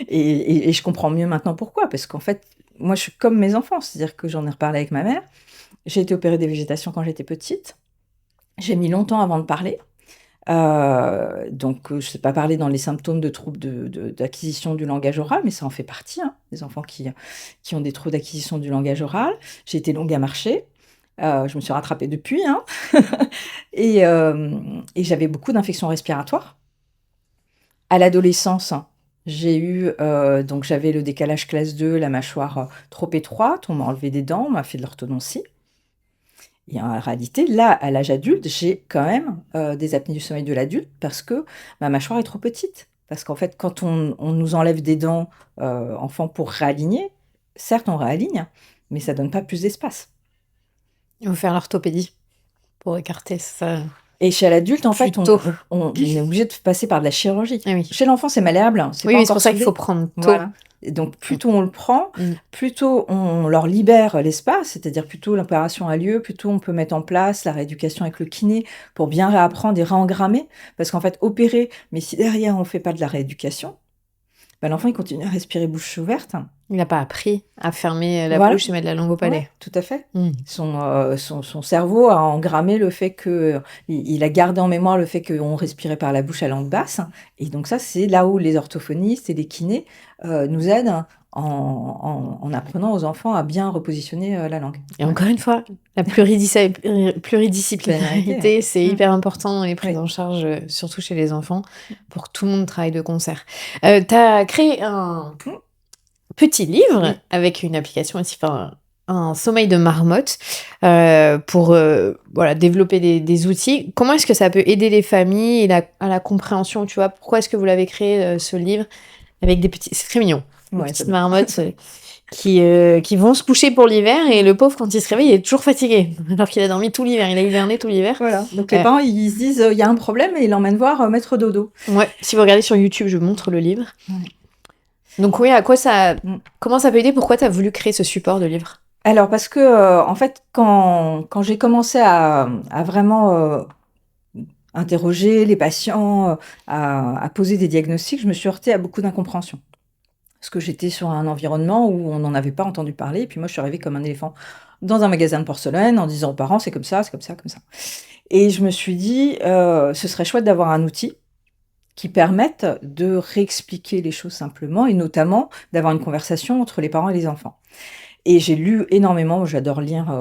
Et je comprends mieux maintenant pourquoi, parce qu'en fait, moi, je suis comme mes enfants, c'est-à-dire que j'en ai reparlé avec ma mère. J'ai été opérée des végétations quand j'étais petite. J'ai mis longtemps avant de parler. Donc, je sais pas parler dans les symptômes de troubles d'acquisition du langage oral, mais ça en fait partie, hein, des enfants qui ont des troubles d'acquisition du langage oral. J'ai été longue à marcher. Je me suis rattrapée depuis, hein. Et j'avais beaucoup d'infections respiratoires. À l'adolescence, j'ai eu, donc j'avais le décalage classe 2, la mâchoire trop étroite, on m'a enlevé des dents, on m'a fait de l'orthodontie. Et en réalité, là, à l'âge adulte, j'ai quand même des apnées du sommeil de l'adulte parce que ma mâchoire est trop petite. Parce qu'en fait, quand on nous enlève des dents, enfant, pour réaligner, certes, on réaligne, mais ça donne pas plus d'espace. Il faut faire l'orthopédie pour écarter ça. Et chez l'adulte, en fait, Plutôt. on est obligé de passer par de la chirurgie. Ah oui. Chez l'enfant, c'est malléable, c'est Oui, pas mais c'est encore pour ça qu'il soudé. faut prendre tôt. Voilà. Et donc, plus tôt on le prend, plus tôt on leur libère l'espace, c'est-à-dire plus tôt l'opération a lieu, plus tôt on peut mettre en place la rééducation avec le kiné pour bien réapprendre et réengrammer. Parce qu'en fait, opérer, mais si derrière on fait pas de la rééducation, ben, l'enfant il continue à respirer bouche ouverte. Il n'a pas appris à fermer la Voilà. bouche et mettre la langue au palais. Ouais, tout à fait. Son cerveau a engrammé le fait que il a gardé en mémoire le fait qu'on respirait par la bouche à langue basse. Et donc ça, c'est là où les orthophonistes et les kinés nous aident en apprenant aux enfants à bien repositionner la langue. Et encore une fois, la pluridisciplinarité, c'est hyper important dans les prises en charge, surtout chez les enfants, pour que tout le monde travaille de concert. Tu as créé un petit livre avec une application aussi, un sommeil de marmotte, pour développer des outils. Comment est-ce que ça peut aider les familles à la compréhension, tu vois? Pourquoi est-ce que vous l'avez créé, ce livre avec des petits... C'est très mignon. Des petites marmottes qui vont se coucher pour l'hiver, et le pauvre, quand il se réveille, il est toujours fatigué, alors qu'il a dormi tout l'hiver, il a hiverné tout l'hiver. Voilà, donc les parents, ils se disent, il y a un problème, et ils l'emmènent voir Maître Dodo. Ouais, si vous regardez sur YouTube, je montre le livre. Donc oui, comment ça peut aider? Pourquoi tu as voulu créer ce support de livre? Alors, parce que, en fait, quand j'ai commencé à vraiment interroger les patients, à poser des diagnostics, je me suis heurtée à beaucoup d'incompréhension. Parce que j'étais sur un environnement où on n'en avait pas entendu parler, et puis moi, je suis arrivée comme un éléphant dans un magasin de porcelaine en disant aux parents, c'est comme ça, c'est comme ça, comme ça. Et je me suis dit, ce serait chouette d'avoir un outil qui permette de réexpliquer les choses simplement, et notamment d'avoir une conversation entre les parents et les enfants. Et j'ai lu énormément, j'adore lire,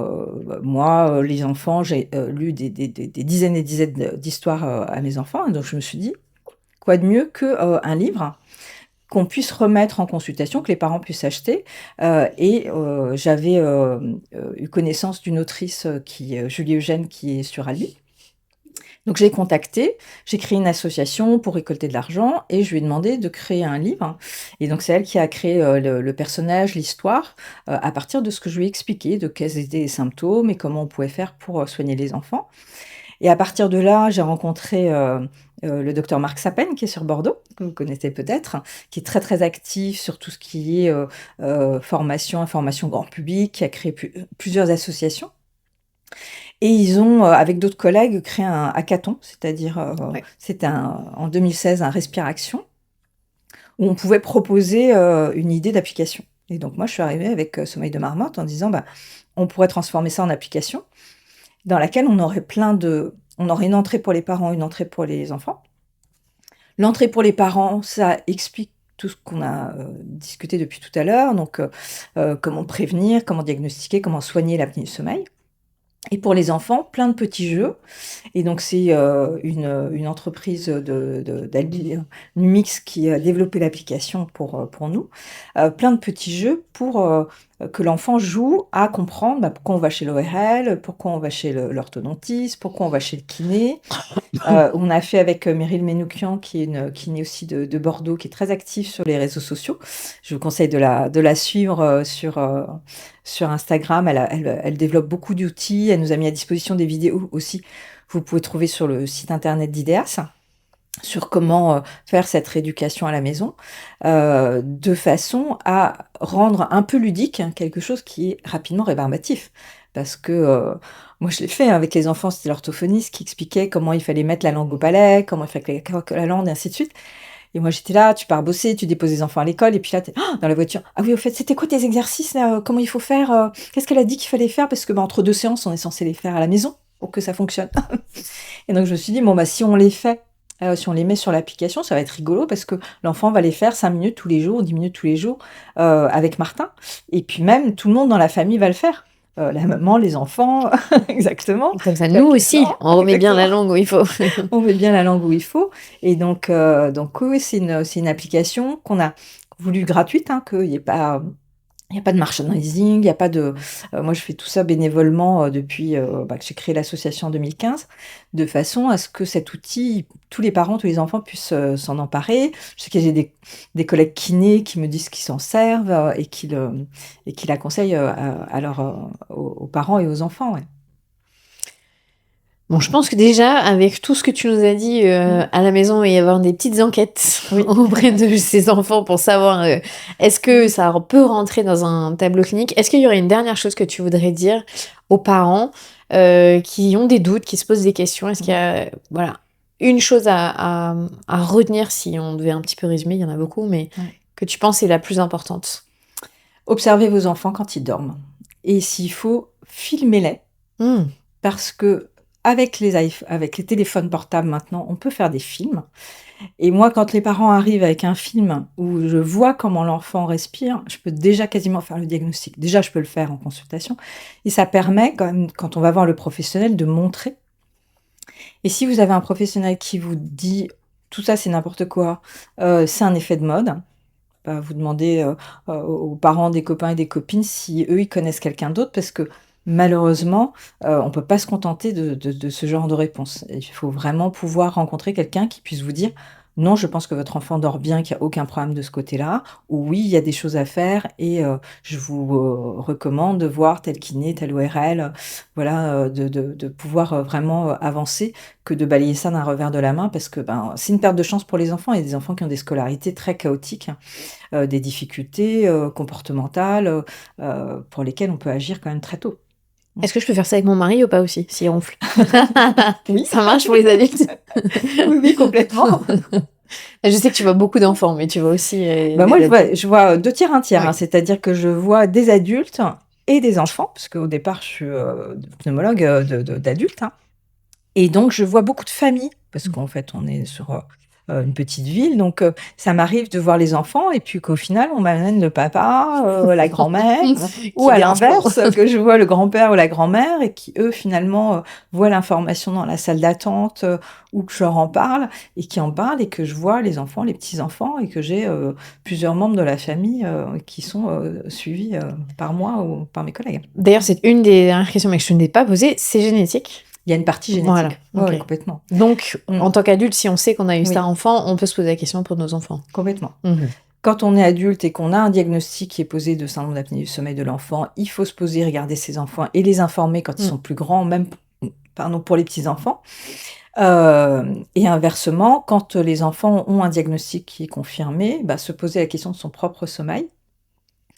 moi, les enfants, j'ai lu des dizaines et dizaines d'histoires à mes enfants, et donc je me suis dit, quoi de mieux qu'un livre qu'on puisse remettre en consultation, que les parents puissent acheter. Et j'avais eu connaissance d'une autrice, Julie Eugène, qui est sur Albi. Donc je l'ai contactée, j'ai créé une association pour récolter de l'argent, et je lui ai demandé de créer un livre. Et donc c'est elle qui a créé le personnage, l'histoire, à partir de ce que je lui ai expliqué, de quels étaient les symptômes et comment on pouvait faire pour soigner les enfants. Et à partir de là, j'ai rencontré le docteur Marc Sapen, qui est sur Bordeaux, que vous connaissez peut-être, qui est très très actif sur tout ce qui est formation, information grand public, qui a créé plusieurs associations. Et ils ont, avec d'autres collègues, créé un hackathon, c'est-à-dire, c'était en 2016, un Respiraction, où on pouvait proposer une idée d'application. Et donc moi, je suis arrivée avec Sommeil de Marmotte en disant, on pourrait transformer ça en application, dans laquelle on aurait une entrée pour les parents, une entrée pour les enfants. L'entrée pour les parents, ça explique tout ce qu'on a discuté depuis tout à l'heure, donc comment prévenir, comment diagnostiquer, comment soigner l'apnée du sommeil. Et pour les enfants, plein de petits jeux. Et donc, c'est une entreprise d'Albi Numix qui a développé l'application pour nous. Plein de petits jeux pour que l'enfant joue à comprendre pourquoi on va chez l'ORL, pourquoi on va chez l'orthodontiste, pourquoi on va chez le kiné. On a fait avec Meryl Menoukian, qui est une kiné aussi de Bordeaux, qui est très active sur les réseaux sociaux. Je vous conseille de la suivre sur Instagram. Elle développe beaucoup d'outils. Elle nous a mis à disposition des vidéos aussi. Vous pouvez trouver sur le site internet d'IDEAS sur comment faire cette rééducation à la maison, de façon à rendre un peu ludique quelque chose qui est rapidement rébarbatif. Parce que moi, je l'ai fait avec les enfants, c'était l'orthophoniste qui expliquait comment il fallait mettre la langue au palais, comment il fallait que la langue, et ainsi de suite. Et moi, j'étais là, tu pars bosser, tu déposes les enfants à l'école, et puis là, t'es dans la voiture. Ah oui, au fait, c'était quoi tes exercices, là? Comment il faut faire? Qu'est-ce qu'elle a dit qu'il fallait faire? Parce que entre 2 séances, on est censé les faire à la maison pour que ça fonctionne. Et donc, je me suis dit, bon, bah, si on les fait, si on les met sur l'application, ça va être rigolo parce que l'enfant va les faire 5 minutes tous les jours, 10 minutes tous les jours avec Martin. Et puis même, tout le monde dans la famille va le faire. La maman, les enfants, exactement. Comme ça, nous aussi, on remet bien la langue où il faut. On met bien la langue où il faut. Et donc oui, c'est une application qu'on a voulu gratuite, hein, qu'il n'y ait pas... Il n'y a pas de merchandising, il n'y a pas de... moi, je fais tout ça bénévolement depuis que j'ai créé l'association en 2015, de façon à ce que cet outil, tous les parents, tous les enfants puissent s'en emparer. Je sais que j'ai des collègues kinés qui me disent qu'ils s'en servent et qui la conseillent aux parents et aux enfants. Ouais. Bon, je pense que déjà, avec tout ce que tu nous as dit à la maison, il va y avoir des petites enquêtes auprès de ces enfants pour savoir est-ce que ça peut rentrer dans un tableau clinique. Est-ce qu'il y aurait une dernière chose que tu voudrais dire aux parents qui ont des doutes, qui se posent des questions? Est-ce qu'il y a une chose à retenir si on devait un petit peu résumer? Il y en a beaucoup, mais que tu penses est la plus importante. Observez vos enfants quand ils dorment. Et s'il faut, filmez-les. Parce que avec les téléphones portables maintenant, on peut faire des films. Et moi, quand les parents arrivent avec un film où je vois comment l'enfant respire, je peux déjà quasiment faire le diagnostic. Déjà, je peux le faire en consultation. Et ça permet, quand même, quand on va voir le professionnel, de montrer. Et si vous avez un professionnel qui vous dit « tout ça, c'est n'importe quoi, c'est un effet de mode », vous demandez aux parents des copains et des copines si eux, ils connaissent quelqu'un d'autre, parce que malheureusement, on ne peut pas se contenter de ce genre de réponse. Il faut vraiment pouvoir rencontrer quelqu'un qui puisse vous dire « Non, je pense que votre enfant dort bien, qu'il n'y a aucun problème de ce côté-là » ou « Oui, il y a des choses à faire et je vous recommande de voir tel kiné, tel ORL. » Voilà, de pouvoir vraiment avancer que de balayer ça d'un revers de la main, parce que c'est une perte de chance pour les enfants. Il y a des enfants qui ont des scolarités très chaotiques, des difficultés comportementales pour lesquelles on peut agir quand même très tôt. Est-ce que je peux faire ça avec mon mari ou pas aussi, s'il ronfle? Oui. Ça marche pour les adultes? Oui, complètement. Je sais que tu vois beaucoup d'enfants, mais tu vois aussi... moi, je vois 2 tiers, 1 tiers. Oui. C'est-à-dire que je vois des adultes et des enfants, parce qu'au départ, je suis pneumologue d'adultes. Et donc, je vois beaucoup de familles, parce qu'en fait, on est sur... une petite ville, donc ça m'arrive de voir les enfants et puis qu'au final on m'amène le papa, la grand-mère ou à l'inverse que je vois le grand-père ou la grand-mère et qui eux finalement voient l'information dans la salle d'attente ou que je leur en parle et qui en parlent et que je vois les enfants, les petits-enfants et que j'ai plusieurs membres de la famille qui sont suivis par moi ou par mes collègues. D'ailleurs, c'est une des dernières questions mais que je ne t'ai pas posée, c'est génétique? Il y a une partie génétique. Voilà. Okay. Complètement. Donc, en tant qu'adulte, si on sait qu'on a eu ça enfant, on peut se poser la question pour nos enfants. Complètement. Quand on est adulte et qu'on a un diagnostic qui est posé de syndrome d'apnée du sommeil de l'enfant, il faut se poser, regarder ses enfants et les informer quand ils sont plus grands, même pour les petits-enfants. Et inversement, quand les enfants ont un diagnostic qui est confirmé, se poser la question de son propre sommeil.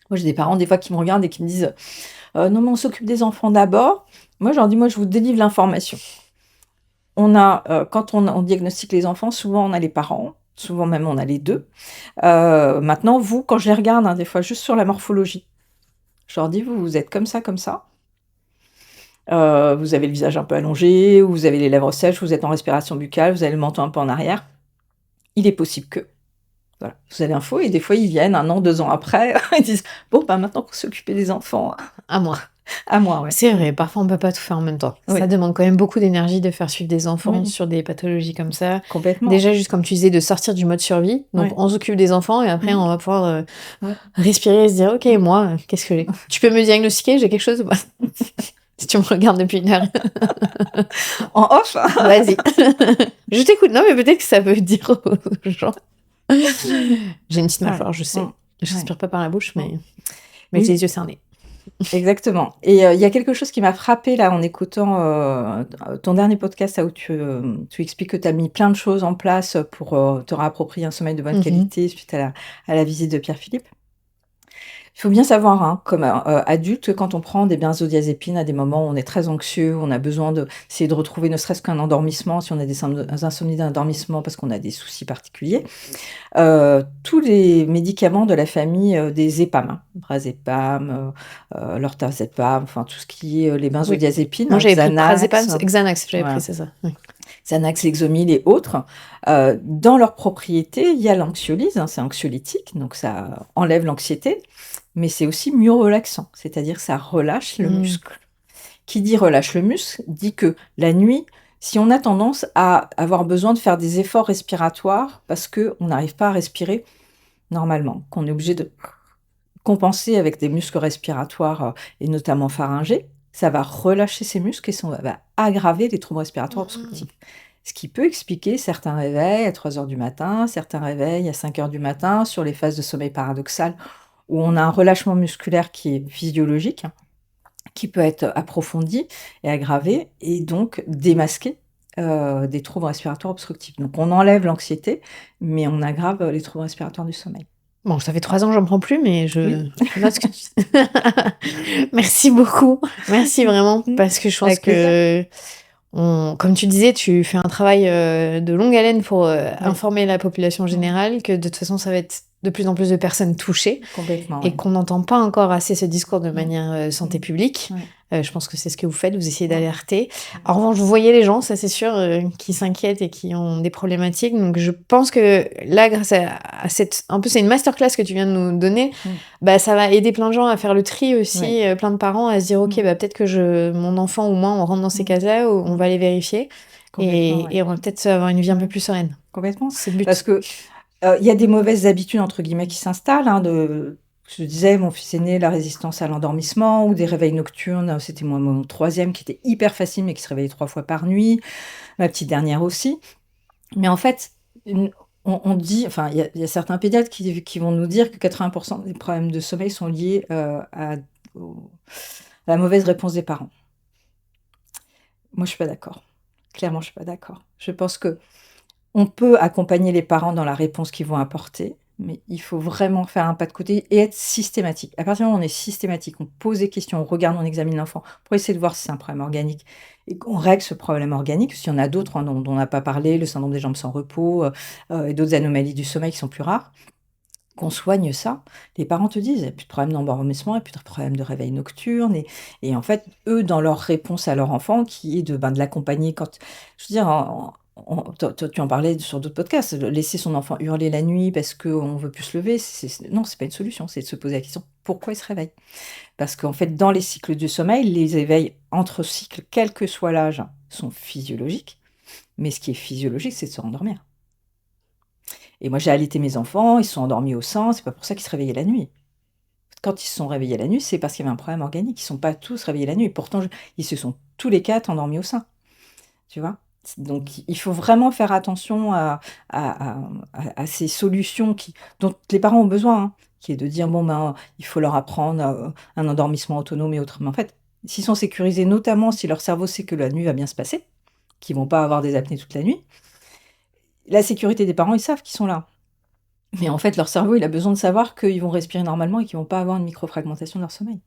Moi, j'ai des parents des fois qui me regardent et qui me disent « Non, mais on s'occupe des enfants d'abord ». Moi, je leur dis « Moi, je vous délivre l'information ». Quand on diagnostique les enfants, souvent on a les parents, souvent même on a les deux. Maintenant, vous, quand je les regarde, des fois juste sur la morphologie, je leur dis vous êtes comme ça, comme ça. Vous avez le visage un peu allongé, vous avez les lèvres sèches, vous êtes en respiration buccale, vous avez le menton un peu en arrière. Il est possible que... Voilà, vous avez l'info et des fois ils viennent 1 an, 2 ans après, ils disent bon maintenant qu'on s'occuper des enfants. À moi. À moi, ouais. C'est vrai, parfois on peut pas tout faire en même temps. Oui. Ça demande quand même beaucoup d'énergie de faire suivre des enfants sur des pathologies comme ça. Complètement. Déjà, juste comme tu disais, de sortir du mode survie. Donc on s'occupe des enfants et après on va pouvoir respirer et se dire ok, moi, qu'est-ce que j'ai? Tu peux me diagnostiquer, j'ai quelque chose ou pas? Si tu me regardes depuis 1 heure. En off. Vas-y. Je t'écoute. Non, mais peut-être que ça veut dire aux gens. J'ai une petite mâchoire, je sais. Je n'inspire pas par la bouche, mais j'ai les yeux cernés. Exactement. Et il y a quelque chose qui m'a frappée là en écoutant ton dernier podcast où tu expliques que tu as mis plein de choses en place pour te réapproprier un sommeil de bonne qualité suite à la visite de Pierre-Philippe. Il faut bien savoir, hein, comme adulte, que quand on prend des benzodiazépines à des moments où on est très anxieux, on a besoin d'essayer de retrouver ne serait-ce qu'un endormissement, si on a des insomnies d'endormissement parce qu'on a des soucis particuliers, tous les médicaments de la famille des EPAM, hein, Brazépam, Lortazépam, enfin tout ce qui est les benzodiazépines, Moi, j'avais pris Xanax, Xanax, j'avais voilà. pris, c'est ça. Oui. Xanax, Lexomil et autres, dans leurs propriétés, il y a l'anxiolyse, hein, c'est anxiolytique, donc ça enlève l'anxiété, mais c'est aussi mieux relaxant, c'est-à-dire ça relâche le muscle. Qui dit relâche le muscle, dit que la nuit, si on a tendance à avoir besoin de faire des efforts respiratoires parce qu'on n'arrive pas à respirer normalement, qu'on est obligé de compenser avec des muscles respiratoires et notamment pharyngés, ça va relâcher ces muscles et ça va aggraver les troubles respiratoires obstructifs. Ce qui peut expliquer certains réveils à 3 heures du matin, certains réveils à 5 heures du matin sur les phases de sommeil paradoxal où on a un relâchement musculaire qui est physiologique, qui peut être approfondi et aggravé et donc démasquer des troubles respiratoires obstructifs. Donc on enlève l'anxiété, mais on aggrave les troubles respiratoires du sommeil. Bon, ça fait 3 ans que j'en prends plus, mais je note ce que tu Merci beaucoup. Merci vraiment, parce que je pense Avec plaisir. comme tu disais, tu fais un travail de longue haleine pour informer la population générale, que de toute façon, ça va être de plus en plus de personnes touchées, Complètement, et oui. qu'on n'entend pas encore assez ce discours de manière santé publique. Ouais. Je pense que c'est ce que vous faites, vous essayez d'alerter. En revanche, vous voyez les gens, ça c'est sûr, qui s'inquiètent et qui ont des problématiques. Donc je pense que là, grâce à cette... Un peu, c'est une masterclass que tu viens de nous donner. Bah, ça va aider plein de gens à faire le tri aussi, plein de parents à se dire, ok, bah, peut-être que mon enfant ou moi, on rentre dans ces cases-là, on va les vérifier. Et on va peut-être avoir une vie un peu plus sereine. Complètement. C'est le but. Parce que il y a des mauvaises habitudes, entre guillemets, qui s'installent, hein, je disais, mon fils aîné, la résistance à l'endormissement ou des réveils nocturnes. C'était mon troisième qui était hyper facile, mais qui se réveillait 3 fois par nuit. Ma petite dernière aussi. Mais en fait, on dit, enfin, il y a certains pédiatres qui vont nous dire que 80% des problèmes de sommeil sont liés à la mauvaise réponse des parents. Moi, je suis pas d'accord. Clairement, je suis pas d'accord. Je pense que on peut accompagner les parents dans la réponse qu'ils vont apporter, mais il faut vraiment faire un pas de côté et être systématique. À partir du moment où on est systématique, on pose des questions, on regarde, on examine l'enfant pour essayer de voir si c'est un problème organique et qu'on règle ce problème organique, parce qu'il y en a d'autres dont on n'a pas parlé, le syndrome des jambes sans repos et d'autres anomalies du sommeil qui sont plus rares, qu'on soigne ça. Les parents te disent, il n'y a plus de problème d'endormissement, il n'y a plus de problème de réveil nocturne. Et en fait, eux, dans leur réponse à leur enfant, qui est de l'accompagner quand... Je veux dire, tu en parlais sur d'autres podcasts, laisser son enfant hurler la nuit parce qu'on veut plus se lever, non, c'est pas une solution, c'est de se poser la question, pourquoi il se réveille? Parce qu'en fait, dans les cycles du sommeil, les éveils entre cycles, quel que soit l'âge, sont physiologiques, mais ce qui est physiologique, c'est de se rendormir. Et moi, j'ai allaité mes enfants, ils se sont endormis au sein, c'est pas pour ça qu'ils se réveillaient la nuit. Quand ils se sont réveillés la nuit, c'est parce qu'il y avait un problème organique, ils ne sont pas tous réveillés la nuit, pourtant, ils se sont tous les 4 endormis au sein, tu vois? Donc, il faut vraiment faire attention à ces solutions dont les parents ont besoin, hein, qui est de dire, bon, ben, il faut leur apprendre un endormissement autonome et autrement. En fait, s'ils sont sécurisés, notamment si leur cerveau sait que la nuit va bien se passer, qu'ils ne vont pas avoir des apnées toute la nuit, la sécurité des parents, ils savent qu'ils sont là. Mais en fait, leur cerveau, il a besoin de savoir qu'ils vont respirer normalement et qu'ils ne vont pas avoir une microfragmentation de leur sommeil.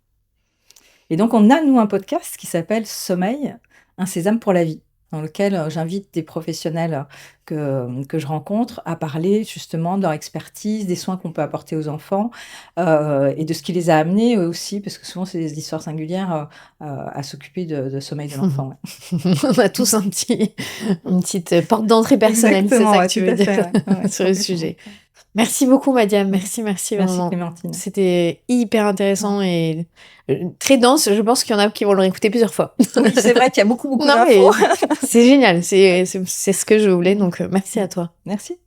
Et donc, on a, nous, un podcast qui s'appelle Sommeil, un sésame pour la vie, dans lequel j'invite des professionnels que je rencontre à parler justement de leur expertise, des soins qu'on peut apporter aux enfants et de ce qui les a amenés eux aussi, parce que souvent c'est des histoires singulières à s'occuper de sommeil de l'enfant. Ouais. On a tous une petite porte d'entrée personnelle, exactement, c'est ça que tu veux dire sur le sujet. Merci beaucoup, Madiam. Merci vraiment. Clémentine. C'était hyper intéressant et très dense. Je pense qu'il y en a qui vont le réécouter plusieurs fois. Oui, c'est vrai qu'il y a beaucoup d'infos. C'est génial. C'est ce que je voulais. Donc, merci à toi. Merci.